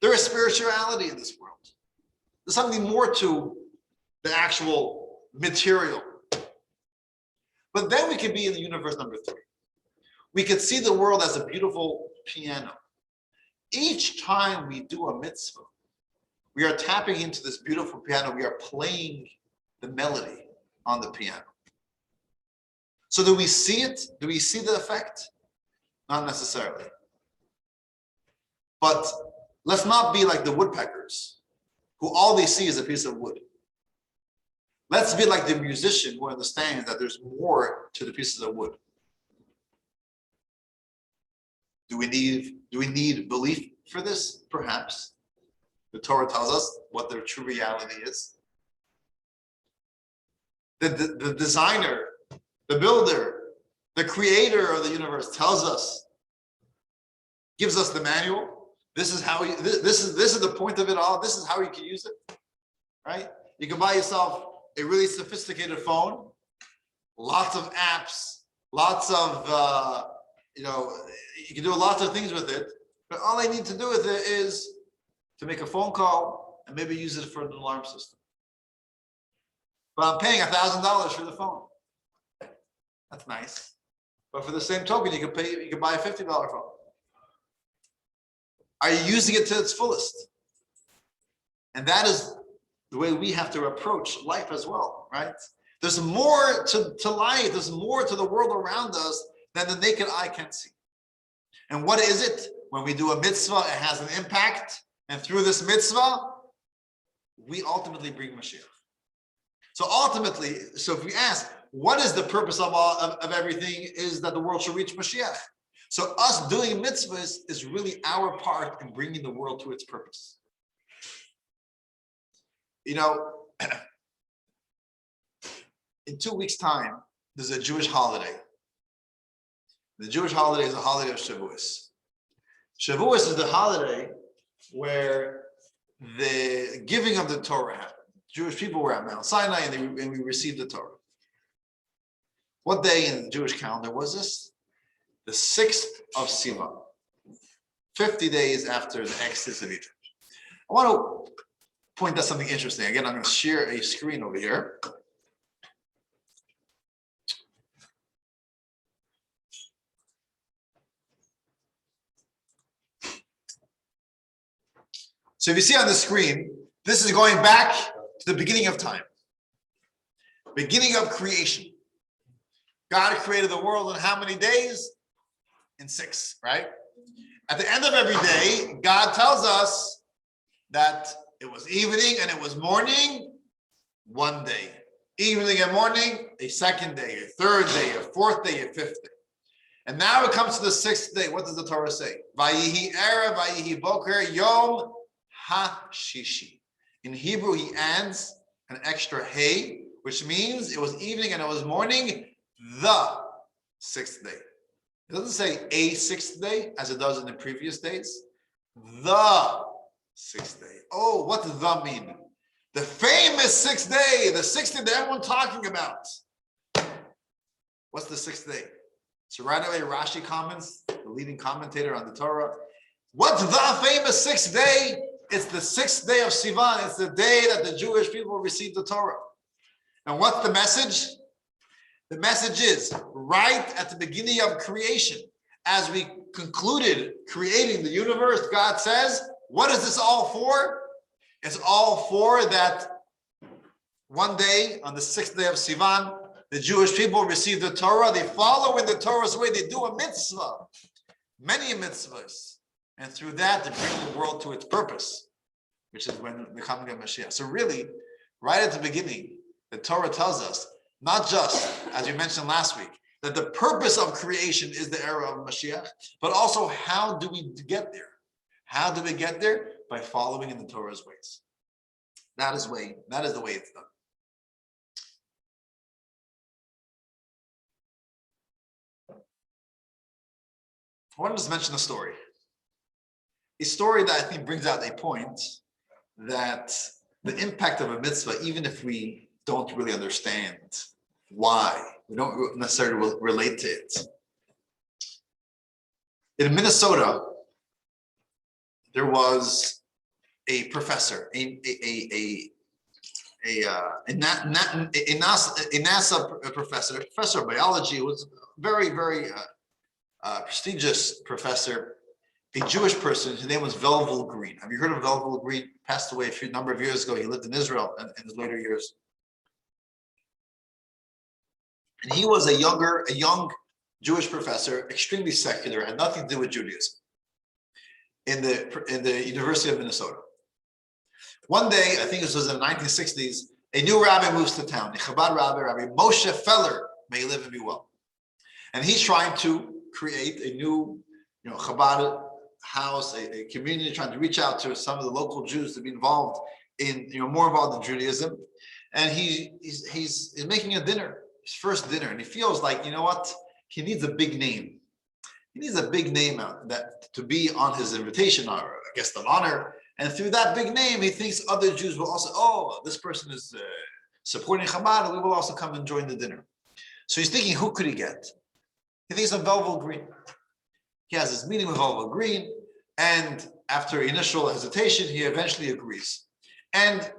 S1: There is spirituality in this world. There's something more to the actual material. But then we could be in the universe number three. We could see the world as a beautiful piano. Each time we do a mitzvah, we are tapping into this beautiful piano. We are playing the melody on the piano. So do we see it? Do we see the effect? Not necessarily. But let's not be like the woodpeckers, who all they see is a piece of wood. Let's be like the musician who understands that there's more to the pieces of wood. Do we need belief for this? Perhaps. The Torah tells us what their true reality is. The designer, the builder, the creator of the universe tells us, gives us the manual, This is how this is the point of it all. This is how you can use it, right? You can buy yourself a really sophisticated phone, lots of apps, lots of you can do lots of things with it. But all I need to do with it is to make a phone call and maybe use it for an alarm system. But I'm paying $1,000 for the phone. That's nice. But for the same token, you can buy a $50 phone. Are you using it to its fullest? And that is the way we have to approach life as well, right? There's more to life, there's more to the world around us than the naked eye can see. And what is it? When we do a mitzvah, it has an impact. And through this mitzvah, we ultimately bring Mashiach. So ultimately, if we ask, what is the purpose of everything, is that the world should reach Mashiach. So us doing mitzvahs is really our part in bringing the world to its purpose. You know, in 2 weeks' time, there's a Jewish holiday. The Jewish holiday is a holiday of Shavuos. Shavuos is the holiday where the giving of the Torah happened. Jewish people were at Mount Sinai and we received the Torah. What day in the Jewish calendar was this? The 6th of Sivan, 50 days after the exodus of Egypt. I want to point out something interesting. Again, I'm going to share a screen over here. So if you see on the screen, this is going back to the beginning of time. Beginning of creation. God created the world in how many days? In 6, right? At the end of every day, God tells us that it was evening and it was morning, one day. Evening and morning, a second day, a third day, a fourth day, a fifth day. And now it comes to the 6th day. What does the Torah say? Vayihi Era, Vayihi Boker, Yom HaShishi. In Hebrew, he adds an extra hey, which means it was evening and it was morning, the 6th day. It doesn't say a 6th day as it does in the previous days. The 6th day. Oh, what does the mean? The famous 6th day, the 6th day that everyone's talking about. What's the 6th day? So right away, Rashi comments, the leading commentator on the Torah. What's the famous 6th day? It's the 6th day of Sivan. It's the day that the Jewish people received the Torah. And what's the message? The message is right at the beginning of creation, as we concluded creating the universe, God says, what is this all for? It's all for that one day on the 6th day of Sivan, the Jewish people receive the Torah. They follow in the Torah's way. They do a mitzvah, many mitzvahs. And through that, they bring the world to its purpose, which is when the coming of Mashiach. So really, right at the beginning, the Torah tells us, not just, as we mentioned last week, that the purpose of creation is the era of Mashiach, but also how do we get there? How do we get there? By following in the Torah's ways. That is the way it's done. I want to just mention a story that I think brings out a point that the impact of a mitzvah, even if we don't really understand why, we don't necessarily relate to it. In Minnesota, there was a professor, a NASA professor of biology, who was very, very prestigious professor, a Jewish person. His name was Velvel Green. Have you heard of Velvel Green? Passed away a number of years ago. He lived in Israel in his later years. And he was a young Jewish professor, extremely secular, had nothing to do with Judaism, in the University of Minnesota. One day, I think this was in the 1960s, a new rabbi moves to town, a Chabad rabbi, Rabbi Moshe Feller, may he live and be well. And he's trying to create a new, Chabad house, a community, trying to reach out to some of the local Jews to be involved in, more involved in Judaism. And he's making a dinner, his first dinner, and he feels like, he needs a big name. He needs a big name out that to be on his invitation guest of honor. And through that big name, he thinks other Jews will also, oh, this person is supporting Chabad, we will also come and join the dinner. So he's thinking, who could he get? He thinks of Velvel Green. He has this meeting with Velvel Green, and after initial hesitation, he eventually agrees. And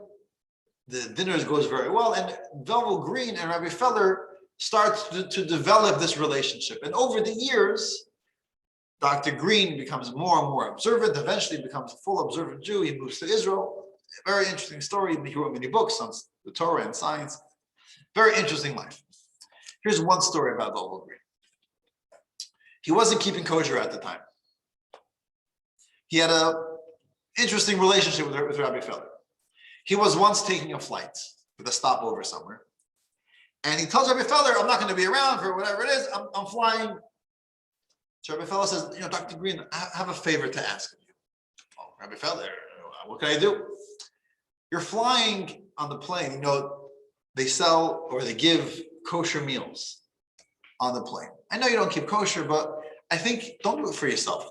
S1: the dinner goes very well, and Velvel Green and Rabbi Feller start to develop this relationship. And over the years, Dr. Green becomes more and more observant, eventually becomes a full observant Jew. He moves to Israel. A very interesting story. He wrote many books on the Torah and science. Very interesting life. Here's one story about Velvel Green. He wasn't keeping kosher at the time. He had an interesting relationship with Rabbi Feller. He was once taking a flight with a stopover somewhere. And he tells Rabbi Feller, I'm not going to be around for whatever it is. I'm flying. So Rabbi Feller says, Dr. Green, I have a favor to ask of you. Oh, Rabbi Feller, what can I do? You're flying on the plane. They sell or they give kosher meals on the plane. I know you don't keep kosher, but I think don't do it for yourself.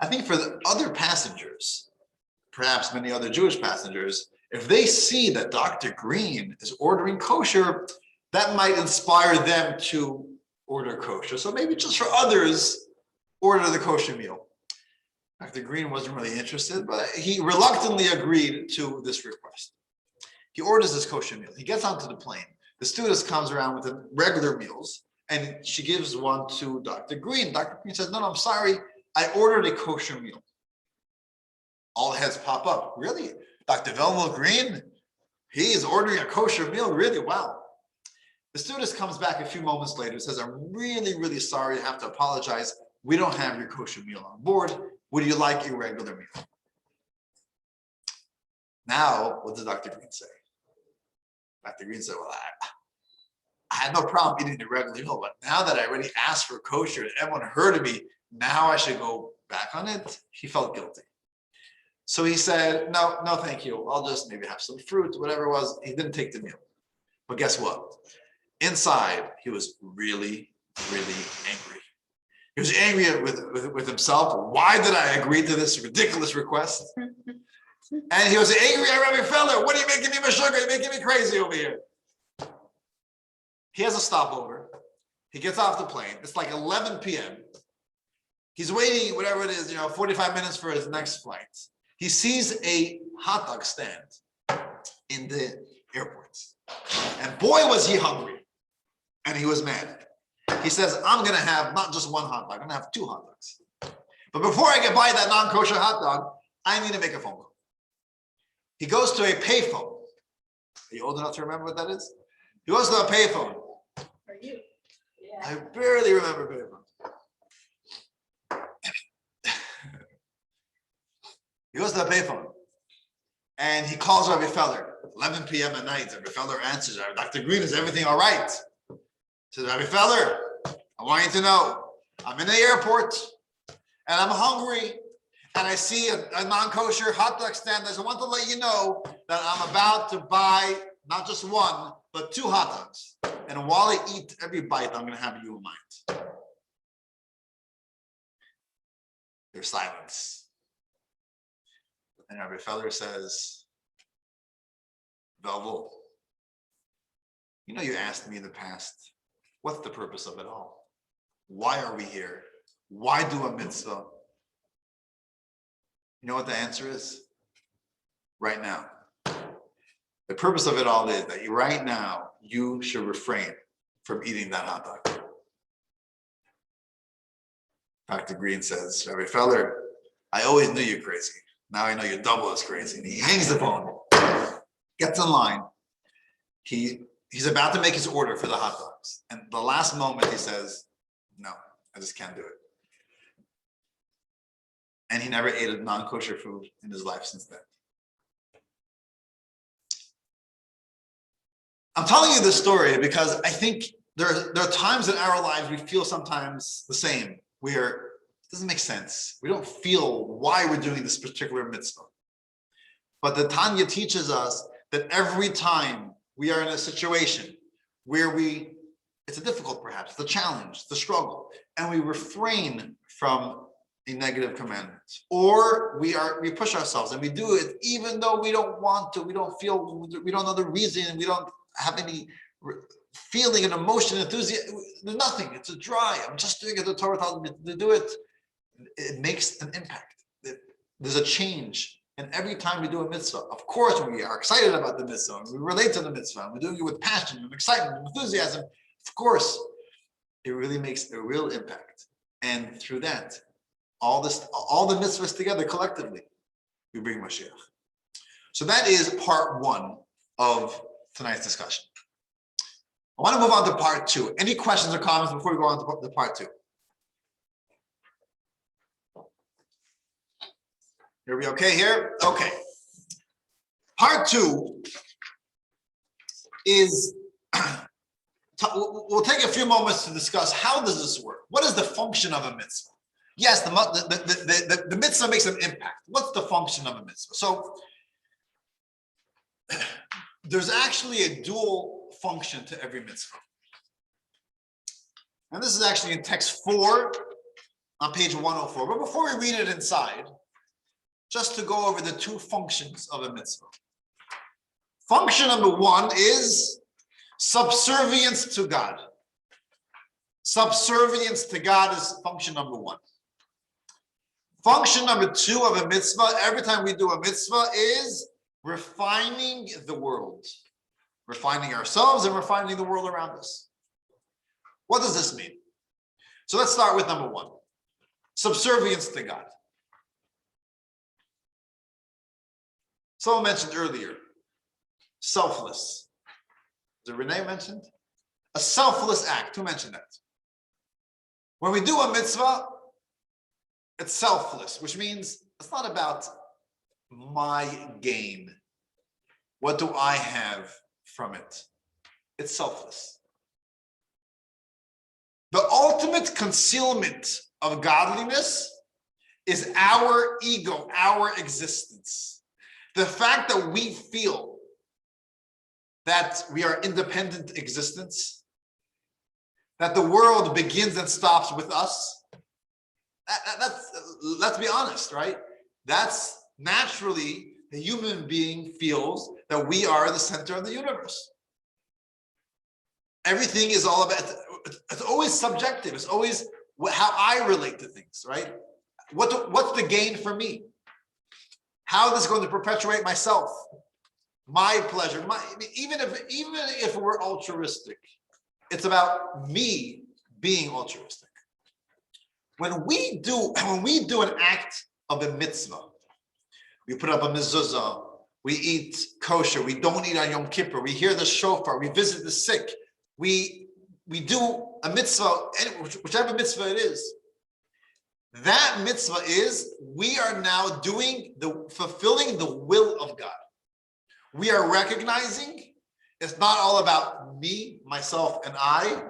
S1: I think for the other passengers, perhaps many other Jewish passengers, if they see that Dr. Green is ordering kosher, that might inspire them to order kosher. So maybe just for others, order the kosher meal. Dr. Green wasn't really interested, but he reluctantly agreed to this request. He orders this kosher meal. He gets onto the plane. The stewardess comes around with the regular meals, and she gives one to Dr. Green. Dr. Green says, no, I'm sorry. I ordered a kosher meal. All heads pop up. Really? Dr. Velvel Green? He is ordering a kosher meal? Really? Wow. The stewardess comes back a few moments later and says, I'm really, really sorry. I have to apologize. We don't have your kosher meal on board. Would you like a regular meal? Now, what does Dr. Green say? Dr. Green said, well, I had no problem eating the regular meal, but now that I already asked for kosher and everyone heard of me, now I should go back on it. He felt guilty. So he said, no, thank you. I'll just maybe have some fruit, whatever it was. He didn't take the meal. But guess what? Inside, he was really, really angry. He was angry with himself. Why did I agree to this ridiculous request? And he was angry at Rabbi Feller. What are you making me sugar? You're making me crazy over here. He has a stopover. He gets off the plane. It's like 11 p.m. He's waiting, whatever it is, 45 minutes for his next flight. He sees a hot dog stand in the airport. And boy, was he hungry. And he was mad. He says, I'm going to have not just one hot dog. I'm going to have 2 hot dogs. But before I can buy that non-kosher hot dog, I need to make a phone call. He goes to a payphone. Are you old enough to remember what that is? He goes to a payphone.
S2: For you. Yeah.
S1: I barely remember payphones. He goes to a payphone. And he calls Rabbi Feller. 11 p.m. at night. Rabbi Feller answers. Dr. Green, is everything all right? He says, Rabbi Feller, I want you to know, I'm in the airport and I'm hungry and I see a non-kosher hot dog stand. I want to let you know that I'm about to buy not just 1, but 2 hot dogs. And while I eat every bite, I'm going to have you in mind. There's silence. And Rabbi Feller says, Velvel, you asked me in the past, what's the purpose of it all? Why are we here? Why do a mitzvah? You know what the answer is? Right now. The purpose of it all is that right now, you should refrain from eating that hot dog. Dr. Green says, Rabbi Feller, I always knew you crazy. Now I know you're double as crazy. And he hangs the phone, gets in line. He's about to make his order for the hot dogs. And the last moment he says, no, I just can't do it. And he never ate a non-kosher food in his life since then. I'm telling you this story because I think there are times in our lives we feel sometimes the same, where it doesn't make sense. We don't feel why we're doing this particular mitzvah. But the Tanya teaches us that every time we are in a situation where it's a difficult perhaps, the challenge, the struggle, and we refrain from a negative commandment, or we push ourselves and we do it even though we don't want to, we don't feel, we don't know the reason, we don't have any feeling and emotion, enthusiasm, nothing. It's a dry. I'm just doing it. The Torah tells me to do it. It makes an impact. There's a change. And every time we do a mitzvah, of course, we are excited about the mitzvah. And we relate to the mitzvah. And we're doing it with passion and excitement and enthusiasm. Of course, it really makes a real impact. And through that, all the mitzvahs together collectively, we bring Mashiach. So that is part one of tonight's discussion. I want to move on to part two. Any questions or comments before we go on to the part two? Are we okay here? Okay. Part two is, we'll take a few moments to discuss how does this work? What is the function of a mitzvah? Yes, the mitzvah makes an impact. What's the function of a mitzvah? So there's actually a dual function to every mitzvah. And this is actually in text 4 on page 104. But before we read it inside, just to go over the two functions of a mitzvah. Function number 1 is subservience to God. Subservience to God is function number 1. Function number 2 of a mitzvah, every time we do a mitzvah, is refining the world. Refining ourselves and refining the world around us. What does this mean? So let's start with number 1. Subservience to God. Someone mentioned earlier, selfless. Did Renee mentioned? A selfless act. Who mentioned that? When we do a mitzvah, it's selfless, which means it's not about my gain. What do I have from it? It's selfless. The ultimate concealment of godliness is our ego, our existence. The fact that we feel that we are independent existence, that the world begins and stops with us, let's be honest, right? That's naturally the human being feels that we are the center of the universe. Everything is all about, it's always subjective. It's always how I relate to things, right? What's the gain for me? How this is going to perpetuate myself, my pleasure, even if we're altruistic, it's about me being altruistic. When we do an act of a mitzvah, we put up a mezuzah, we eat kosher, we don't eat on Yom Kippur, we hear the shofar, we visit the sick, we do a mitzvah, whichever mitzvah it is. That mitzvah is, we are now fulfilling the will of God. We are recognizing it's not all about me, myself, and I.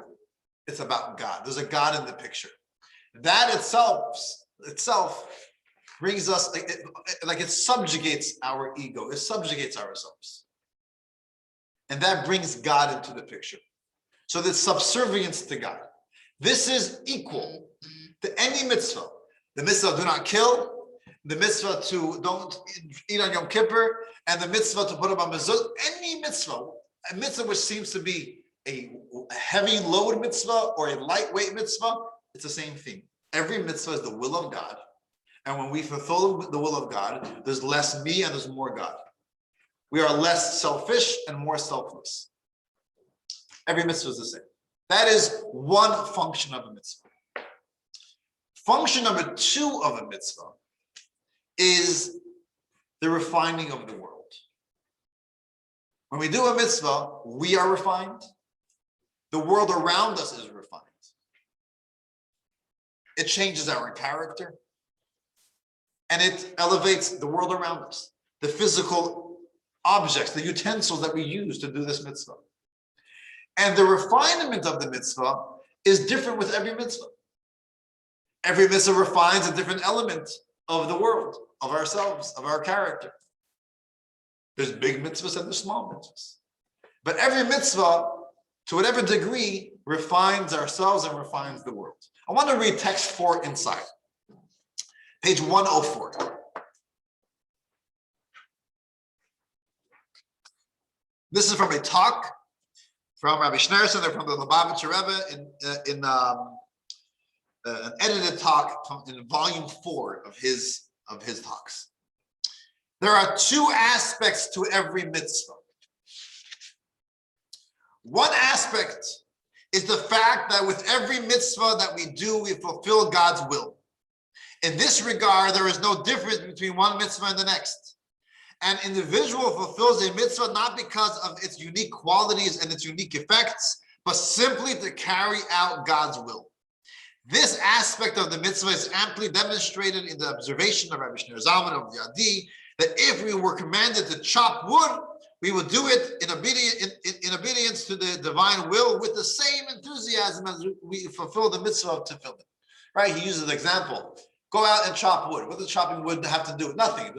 S1: It's about God. There's a God in the picture. That itself brings us, like it subjugates our ego. It subjugates ourselves. And that brings God into the picture. So there's subservience to God. This is equal to any mitzvah. The mitzvah do not kill, the mitzvah to don't eat on Yom Kippur, and the mitzvah to put up a mezuzah. Any mitzvah, a mitzvah which seems to be a heavy load mitzvah or a lightweight mitzvah, it's the same thing. Every mitzvah is the will of God. And when we fulfill the will of God, there's less me and there's more God. We are less selfish and more selfless. Every mitzvah is the same. That is one function of a mitzvah. Function number 2 of a mitzvah is the refining of the world. When we do a mitzvah, we are refined. The world around us is refined. It changes our character. And it elevates the world around us. The physical objects, the utensils that we use to do this mitzvah. And the refinement of the mitzvah is different with every mitzvah. Every mitzvah refines a different element of the world, of ourselves, of our character. There's big mitzvahs and there's small mitzvahs. But every mitzvah, to whatever degree, refines ourselves and refines the world. I want to read text 4 inside. Page 104. This is from a talk from Rabbi Schneerson, from the Lubavitcher Rebbe in an edited talk in volume 4 of his talks. There are two aspects to every mitzvah. One aspect is the fact that with every mitzvah that we do, we fulfill God's will. In this regard, there is no difference between one mitzvah and the next. An individual fulfills a mitzvah not because of its unique qualities and its unique effects, but simply to carry out God's will. This aspect of the mitzvah is amply demonstrated in the observation of Rabbi Shneur Zalman of the Adi, that if we were commanded to chop wood, we would do it in obedience to the divine will with the same enthusiasm as we fulfill the mitzvah of tefillin. Right? He uses an example. Go out and chop wood. What does chopping wood have to do with nothing?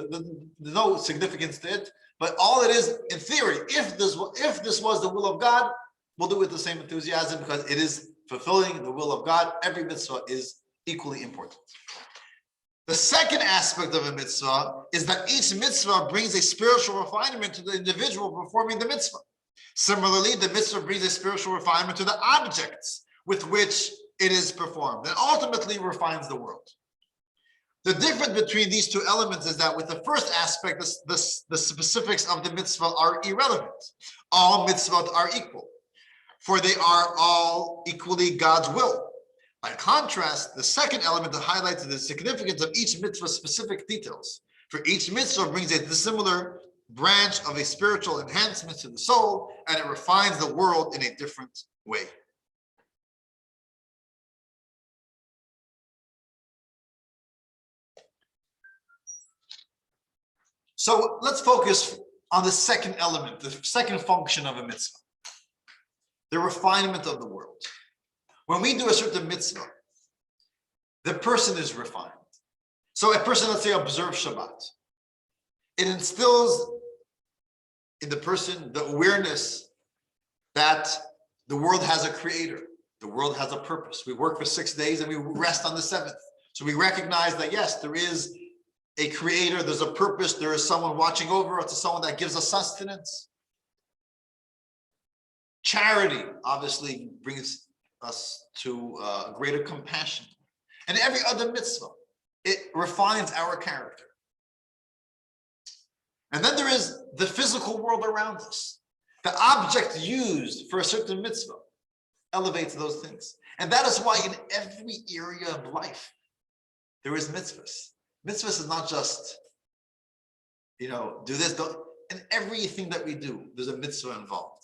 S1: There's no significance to it. But all it is, in theory, if this was the will of God, we'll do it with the same enthusiasm because it is fulfilling the will of God. Every mitzvah is equally important. The second aspect of a mitzvah is that each mitzvah brings a spiritual refinement to the individual performing the mitzvah. Similarly, the mitzvah brings a spiritual refinement to the objects with which it is performed and ultimately refines the world. The difference between these two elements is that with the first aspect, the specifics of the mitzvah are irrelevant. All mitzvot are equal, for they are all equally God's will. By contrast, the second element that highlights the significance of each mitzvah's specific details. For each mitzvah brings a dissimilar branch of a spiritual enhancement to the soul, and it refines the world in a different way. So let's focus on the second element, the second function of a mitzvah, the refinement of the world. When we do a certain mitzvah, the person is refined. So a person, let's say, observes Shabbat. It instills in the person the awareness that the world has a creator. The world has a purpose. We work for 6 days and we rest on the 7th. So we recognize that, yes, there is a creator, there's a purpose, there is someone watching over us, someone that gives us sustenance. Charity obviously brings us to greater compassion. And every other mitzvah, it refines our character. And then there is the physical world around us. The object used for a certain mitzvah elevates those things. And that is why in every area of life, there is mitzvahs. Mitzvahs is not just, do this, don't. In everything that we do, there's a mitzvah involved.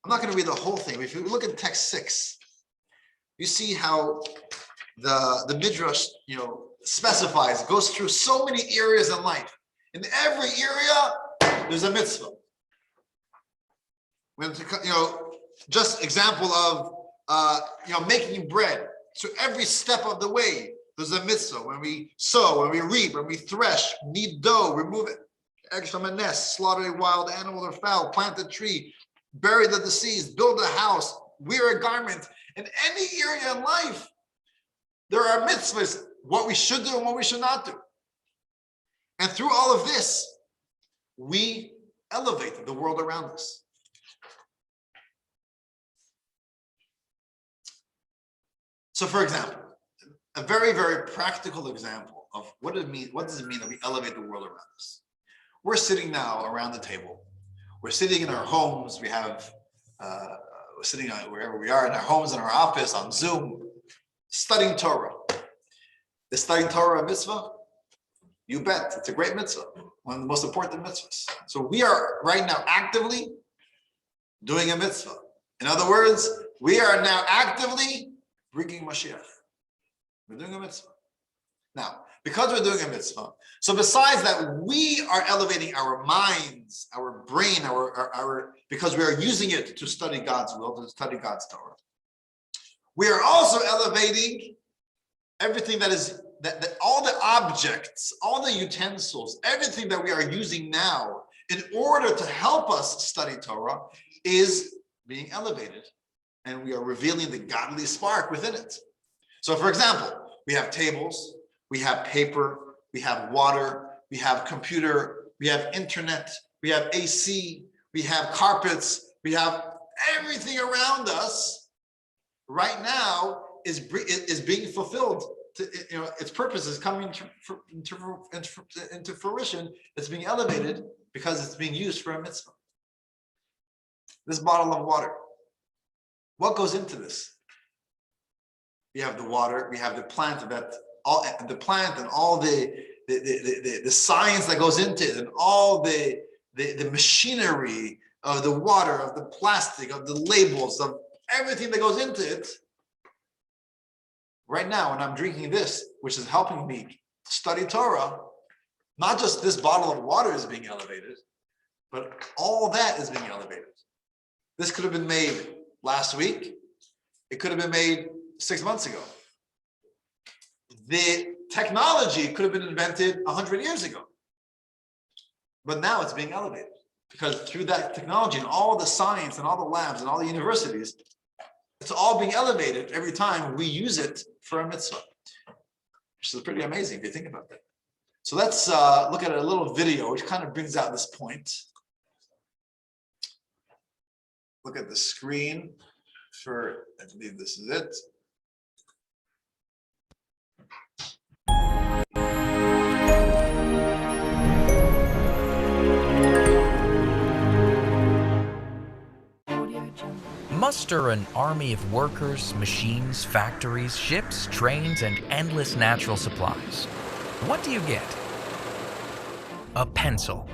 S1: I'm not going to read the whole thing. If you look at text 6, you see how the Midrash, specifies, goes through so many areas in life. In every area, there's a mitzvah. When just example of making bread. So every step of the way, there's a mitzvah. When we sow, when we reap, when we thresh, knead dough, remove eggs from a nest, slaughter a wild animal or fowl, plant a tree, bury the deceased, build a house, wear a garment. In any area in life, there are mitzvahs, what we should do and what we should not do. And through all of this, we elevate the world around us. So for example, a very, very practical example of what does it mean that we elevate the world around us? We're sitting now around the table. We're sitting in our homes. We have, we're sitting wherever we are in our homes, in our office, on Zoom, studying Torah. Is studying Torah a mitzvah? You bet. It's a great mitzvah. One of the most important mitzvahs. So we are right now actively doing a mitzvah. In other words, we are now actively bringing Mashiach. We're doing a mitzvah. Now, because we're doing a mitzvah, so besides that, we are elevating our minds, our brain, our because we are using it to study God's will, to study God's Torah. We are also elevating everything that all the objects, all the utensils, everything that we are using now in order to help us study Torah is being elevated. And we are revealing the godly spark within it. So for example, we have tables, we have paper, we have water, we have computer, we have internet, we have AC, we have carpets, we have everything around us right now is being fulfilled. Its purpose is coming into fruition. It's being elevated because it's being used for a mitzvah. This bottle of water, what goes into this? We have the water, we have the plant and all the science that goes into it, and all the machinery of the water, of the plastic, of the labels, of everything that goes into it. Right now, when I'm drinking this, which is helping me study Torah, not just this bottle of water is being elevated, but all that is being elevated. This could have been made last week. It could have been made 6 months ago. The technology could have been invented 100 years ago. But now it's being elevated because through that technology and all the science and all the labs and all the universities, it's all being elevated every time we use it for a mitzvah, which is pretty amazing if you think about that. So let's look at a little video which kind of brings out this point. Look at the screen for, I believe this is it.
S5: Muster an army of workers, machines, factories, ships, trains, and endless natural supplies. What do you get? A pencil.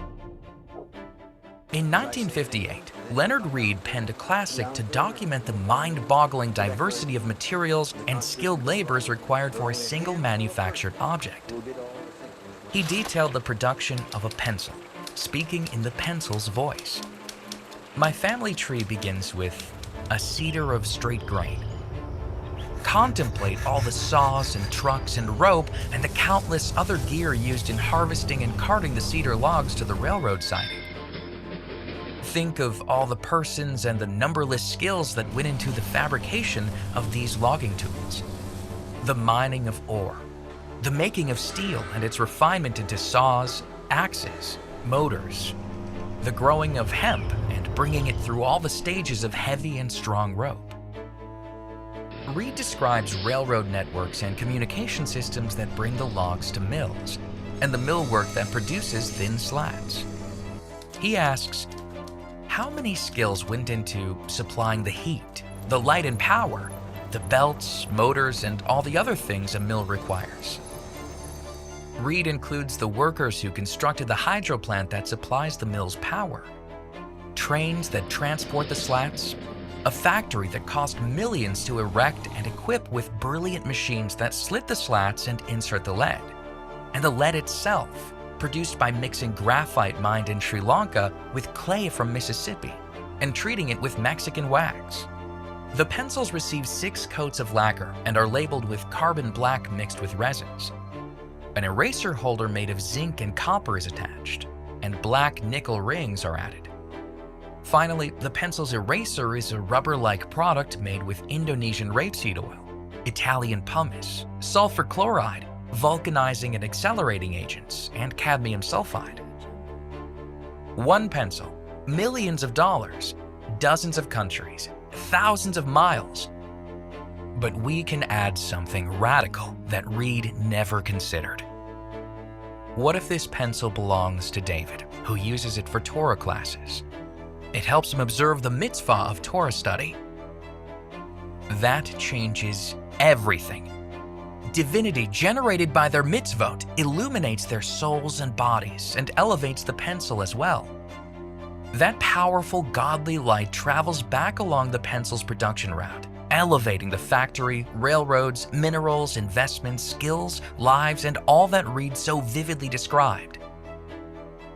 S5: In 1958, Leonard Read penned a classic to document the mind-boggling diversity of materials and skilled labors required for a single manufactured object. He detailed the production of a pencil, speaking in the pencil's voice. My family tree begins with a cedar of straight grain. Contemplate all the saws and trucks and rope and the countless other gear used in harvesting and carting the cedar logs to the railroad siding. Think of all the persons and the numberless skills that went into the fabrication of these logging tools. The mining of ore, the making of steel and its refinement into saws, axes, motors, the growing of hemp and bringing it through all the stages of heavy and strong rope. Reed describes railroad networks and communication systems that bring the logs to mills, and the millwork that produces thin slats. He asks, how many skills went into supplying the heat, the light and power, the belts, motors, and all the other things a mill requires? Reed includes the workers who constructed the hydro plant that supplies the mill's power, trains that transport the slats, a factory that cost millions to erect and equip with brilliant machines that slit the slats and insert the lead, and the lead itself, produced by mixing graphite mined in Sri Lanka with clay from Mississippi and treating it with Mexican wax. The pencils receive 6 coats of lacquer and are labeled with carbon black mixed with resins. An eraser holder made of zinc and copper is attached, and black nickel rings are added. Finally, the pencil's eraser is a rubber-like product made with Indonesian rapeseed oil, Italian pumice, sulfur chloride, vulcanizing and accelerating agents, and cadmium sulfide. One pencil, millions of dollars, dozens of countries, thousands of miles. But we can add something radical that Reed never considered. What if this pencil belongs to David, who uses it for Torah classes? It helps him observe the mitzvah of Torah study. That changes everything. Divinity generated by their mitzvot illuminates their souls and bodies and elevates the pencil as well. That powerful godly light travels back along the pencil's production route, elevating the factory, railroads, minerals, investments, skills, lives, and all that Reed so vividly described.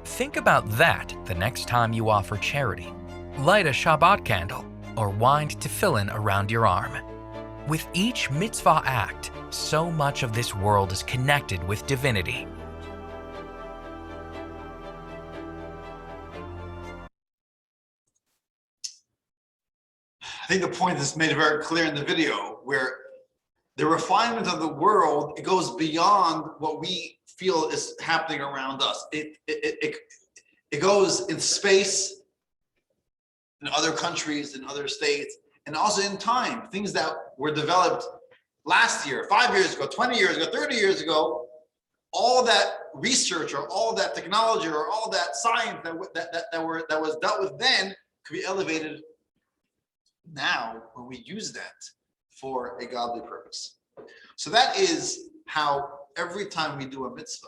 S5: Think about that the next time you offer charity. Light a Shabbat candle or wind tefillin around your arm. With each mitzvah act, so much of this world is connected with divinity.
S1: I think the point is made very clear in the video where the refinement of the world, it goes beyond what we feel is happening around us. It goes in space, in other countries, in other states, and also in time. Things that were developed last year, 5 years ago, 20 years ago, 30 years ago, all that research or all that technology or all that science that was dealt with then could be elevated now when we use that for a godly purpose. So that is how every time we do a mitzvah,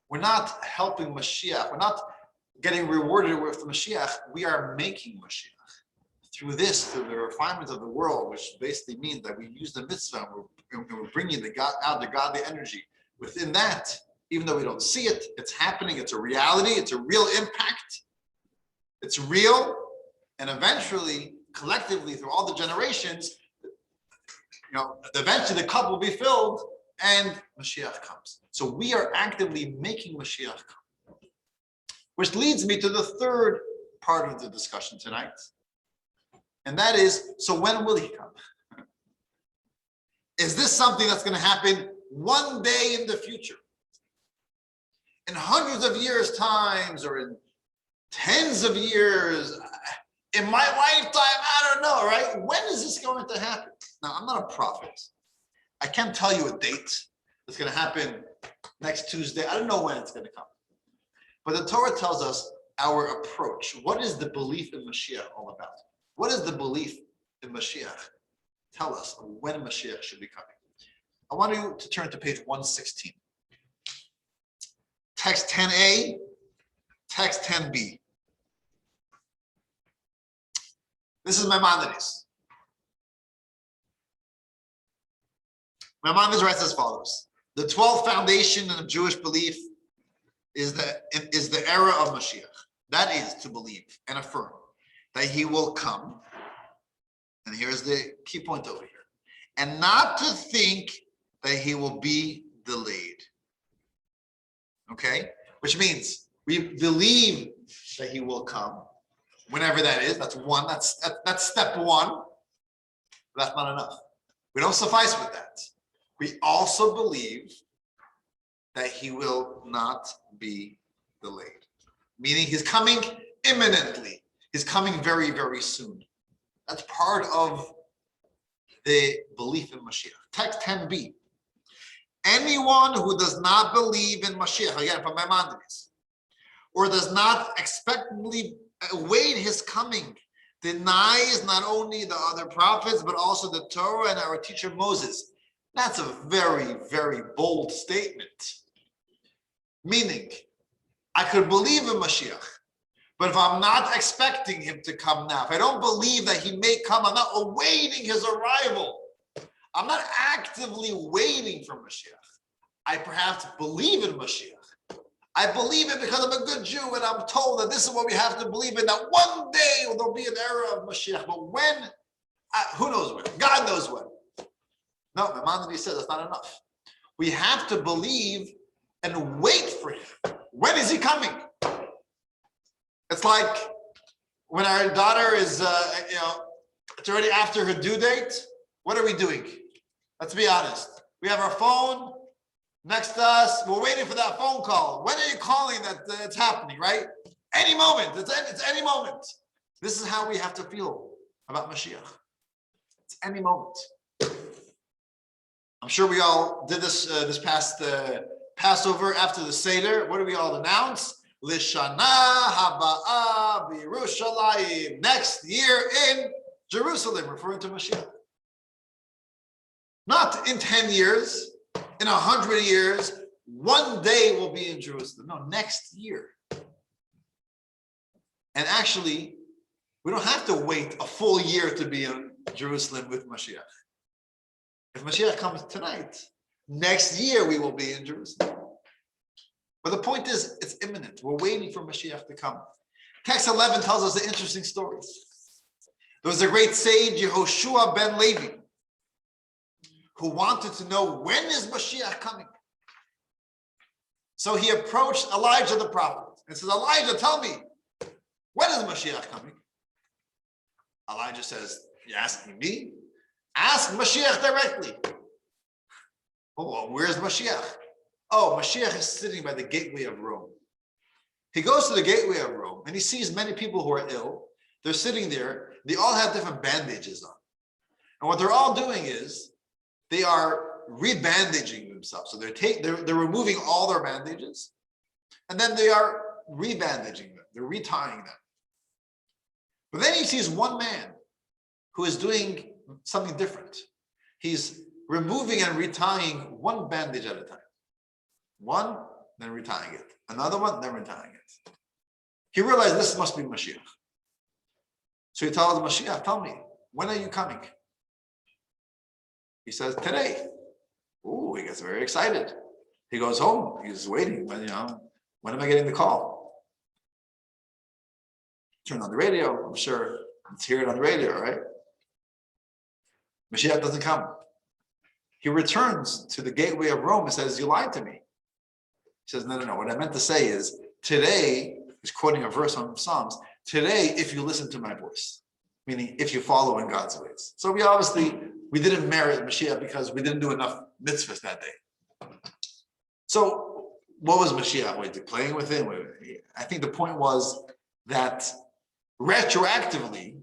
S1: we're not helping Mashiach, we're not getting rewarded with Mashiach, we are making Mashiach. Through this, through the refinement of the world, which basically means that we use the mitzvah and we're bringing the godly energy within that, even though we don't see it, it's happening, it's a reality, it's a real impact, it's real, and eventually, collectively, through all the generations, eventually the cup will be filled and Mashiach comes. So we are actively making Mashiach come. Which leads me to the third part of the discussion tonight. And that is, so when will he come? Is this something that's going to happen one day in the future? In hundreds of years' times, or in tens of years, in my lifetime, I don't know, right? When is this going to happen? Now, I'm not a prophet. I can't tell you a date. It's going to happen next Tuesday. I don't know when it's going to come. But the Torah tells us our approach. What is the belief in Mashiach all about? What is the belief in Mashiach? Tell us when Mashiach should be coming. I want you to turn to page 116. Text 10a, text 10b. This is Maimonides. Maimonides writes as follows: the 12th foundation of Jewish belief is the era of Mashiach. That is to believe and affirm that he will come. And here's the key point over here. And not to think that he will be delayed. Okay? Which means we believe that he will come whenever that is. That's one. That's step one. But that's not enough. We don't suffice with that. We also believe that he will not be delayed. Meaning he's coming imminently. He's coming very, very soon. That's part of the belief in Mashiach. Text 10b. Anyone who does not believe in Mashiach, again from Maimonides, or does not expectantly await his coming, denies not only the other prophets, but also the Torah and our teacher Moses. That's a very, very bold statement. Meaning, I could believe in Mashiach, but if I'm not expecting him to come now, if I don't believe that he may come, I'm not awaiting his arrival. I'm not actively waiting for Mashiach. I perhaps believe in Mashiach. I believe it because I'm a good Jew and I'm told that this is what we have to believe in, that one day there'll be an era of Mashiach. But when? Who knows when? God knows when. No, Maimonides says that's not enough. We have to believe and wait for him. When is he coming? It's like when our daughter is, it's already after her due date. What are we doing? Let's be honest. We have our phone next to us. We're waiting for that phone call. When are you calling that it's happening, right? Any moment. It's any moment. This is how we have to feel about Mashiach. It's any moment. I'm sure we all did this this past Passover after the Seder. What do we all announce? Lishana Haba'a B'Yerushalayim. Next year in Jerusalem, referring to Mashiach. Not in 10 years, in 100 years, one day we'll be in Jerusalem. No, next year. And actually, we don't have to wait a full year to be in Jerusalem with Mashiach. If Mashiach comes tonight, next year we will be in Jerusalem. But the point is, it's imminent. We're waiting for Mashiach to come. Text 11 tells us an interesting story. There was a great sage, Yehoshua ben Levi, who wanted to know, when is Mashiach coming? So he approached Elijah the prophet and says, Elijah, tell me, when is Mashiach coming? Elijah says, you're asking me? Ask Mashiach directly. well, where's Mashiach? Oh, Mashiach is sitting by the gateway of Rome. He goes to the gateway of Rome and he sees many people who are ill. They're sitting there. They all have different bandages on. And what they're all doing is they are rebandaging themselves. So they're removing all their bandages and then they are rebandaging them. They're retying them. But then he sees one man who is doing something different. He's removing and retying one bandage at a time. One, then retying it. Another one, then retying it. He realized this must be Mashiach. So he tells Mashiach, tell me, when are you coming? He says, today. Ooh, he gets very excited. He goes home. He's waiting. When am I getting the call? Turn on the radio. I'm sure let's hear it on the radio, right? Mashiach doesn't come. He returns to the gateway of Rome and says, you lied to me. He says, no. What I meant to say is, today, he's quoting a verse on Psalms, today, if you listen to my voice, meaning if you follow in God's ways. So we didn't merit Mashiach because we didn't do enough mitzvahs that day. So what was Mashiach playing with him? I think the point was that retroactively,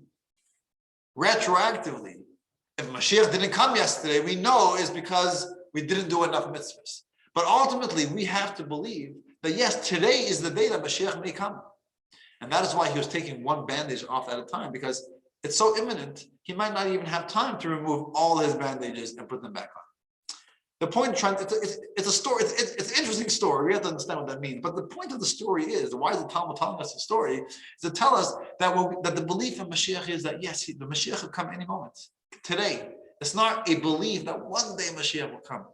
S1: if Mashiach didn't come yesterday, we know is because we didn't do enough mitzvahs. But ultimately, we have to believe that yes, today is the day that Mashiach may come. And that is why he was taking one bandage off at a time, because it's so imminent, he might not even have time to remove all his bandages and put them back on. The point, it's a story, it's an interesting story. We have to understand what that means. But the point of the story is, why is the Talmud telling us the story? Is to tell us that the belief in Mashiach is that yes, the Mashiach will come any moment. Today, it's not a belief that one day Mashiach will come.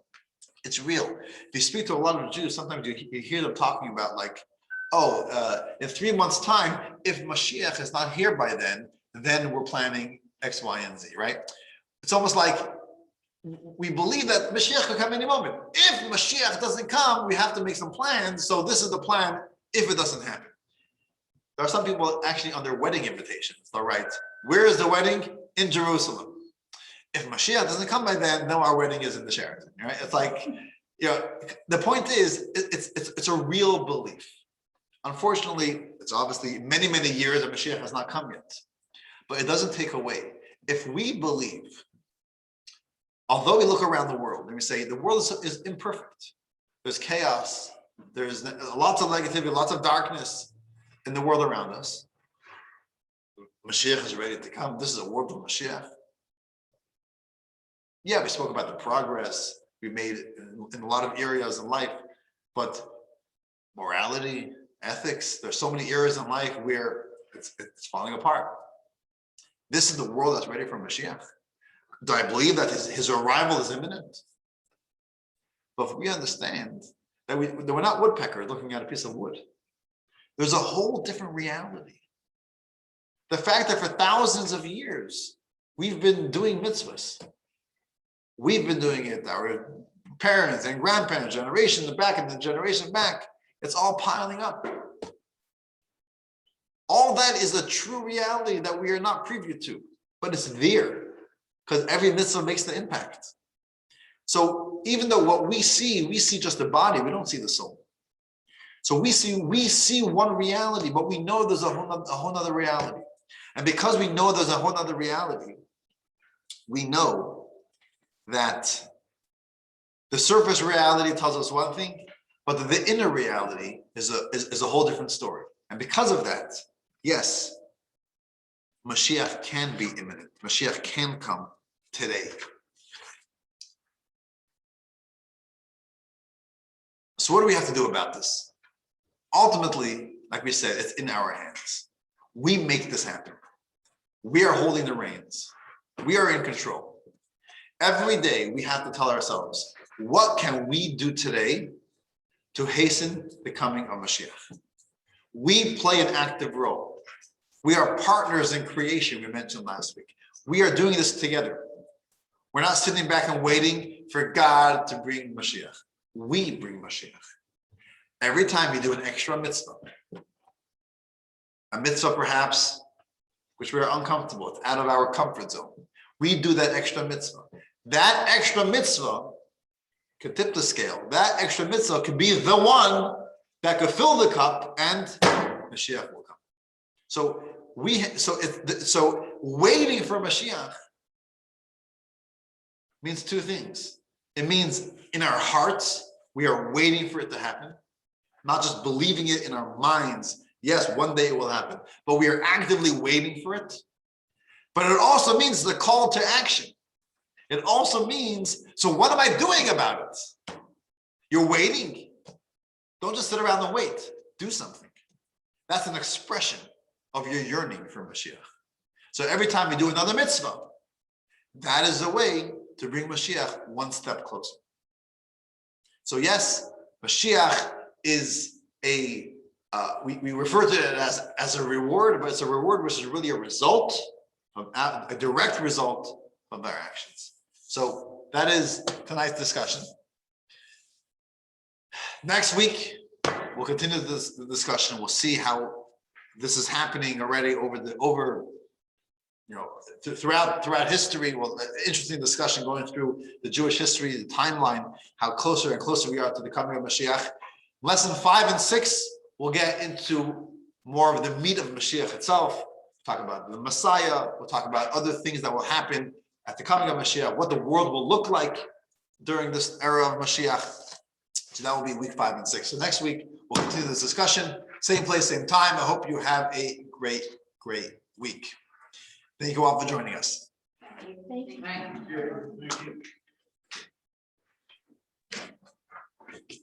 S1: It's real. If you speak to a lot of Jews, sometimes you hear them talking about like, in 3 months' time, if Mashiach is not here by then we're planning X, Y, and Z, right? It's almost like we believe that Mashiach could come any moment. If Mashiach doesn't come, we have to make some plans. So this is the plan if it doesn't happen. There are some people actually on their wedding invitations, they'll write, where is the wedding? In Jerusalem. If Mashiach doesn't come by then our wedding is in the Sheraton, right? It's like, the point is, it's a real belief. Unfortunately, it's obviously many, many years that Mashiach has not come yet. But it doesn't take away. If we believe, although we look around the world and we say the world is imperfect, there's chaos, there's lots of negativity, lots of darkness in the world around us. Mashiach is ready to come. This is a world of Mashiach. Yeah, we spoke about the progress we made in a lot of areas in life, but morality, ethics, there's so many areas in life where it's falling apart. This is the world that's ready for Mashiach. Do I believe that his arrival is imminent? But if we understand that we're not woodpeckers looking at a piece of wood, there's a whole different reality. The fact that for thousands of years, we've been doing mitzvahs. We've been doing it, our parents and grandparents, generation back and the generation back, it's all piling up. All that is a true reality that we are not privy to, but it's there because every mitzvah makes the impact. So even though what we see just the body, we don't see the soul. So we see one reality, but we know there's a whole other reality. And because we know there's a whole other reality, we know that the surface reality tells us one thing, but the inner reality is a whole different story. And because of that, yes, Mashiach can be imminent. Mashiach can come today. So what do we have to do about this? Ultimately, like we said, it's in our hands. We make this happen. We are holding the reins. We are in control. Every day we have to tell ourselves, what can we do today to hasten the coming of Mashiach? We play an active role. We are partners in creation, we mentioned last week. We are doing this together. We're not sitting back and waiting for God to bring Mashiach. We bring Mashiach. Every time we do an extra mitzvah, a mitzvah perhaps, which we are uncomfortable, it's out of our comfort zone. We do that extra mitzvah. That extra mitzvah could tip the scale. That extra mitzvah could be the one that could fill the cup, and Mashiach will come. So waiting for Mashiach means two things. It means in our hearts, we are waiting for it to happen, not just believing it in our minds. Yes, one day it will happen, but we are actively waiting for it. But it also means the call to action. It also means, so what am I doing about it? You're waiting. Don't just sit around and wait. Do something. That's an expression of your yearning for Mashiach. So every time you do another mitzvah, that is a way to bring Mashiach one step closer. So yes, Mashiach is we refer to it as a reward, but it's a reward which is really a result, a direct result of our actions. So that is tonight's discussion. Next week, we'll continue the discussion. We'll see how this is happening already throughout history. Well, interesting discussion going through the Jewish history, the timeline, how closer and closer we are to the coming of Mashiach. Lesson 5 and 6, we'll get into more of the meat of Mashiach itself. We'll talk about the Messiah. We'll talk about other things that will happen at the coming of Mashiach, what the world will look like during this era of Mashiach. So that will be week 5 and 6. So next week, we'll continue this discussion. Same place, same time. I hope you have a great, great week. Thank you all for joining us.
S2: Thank you.
S3: Thank you.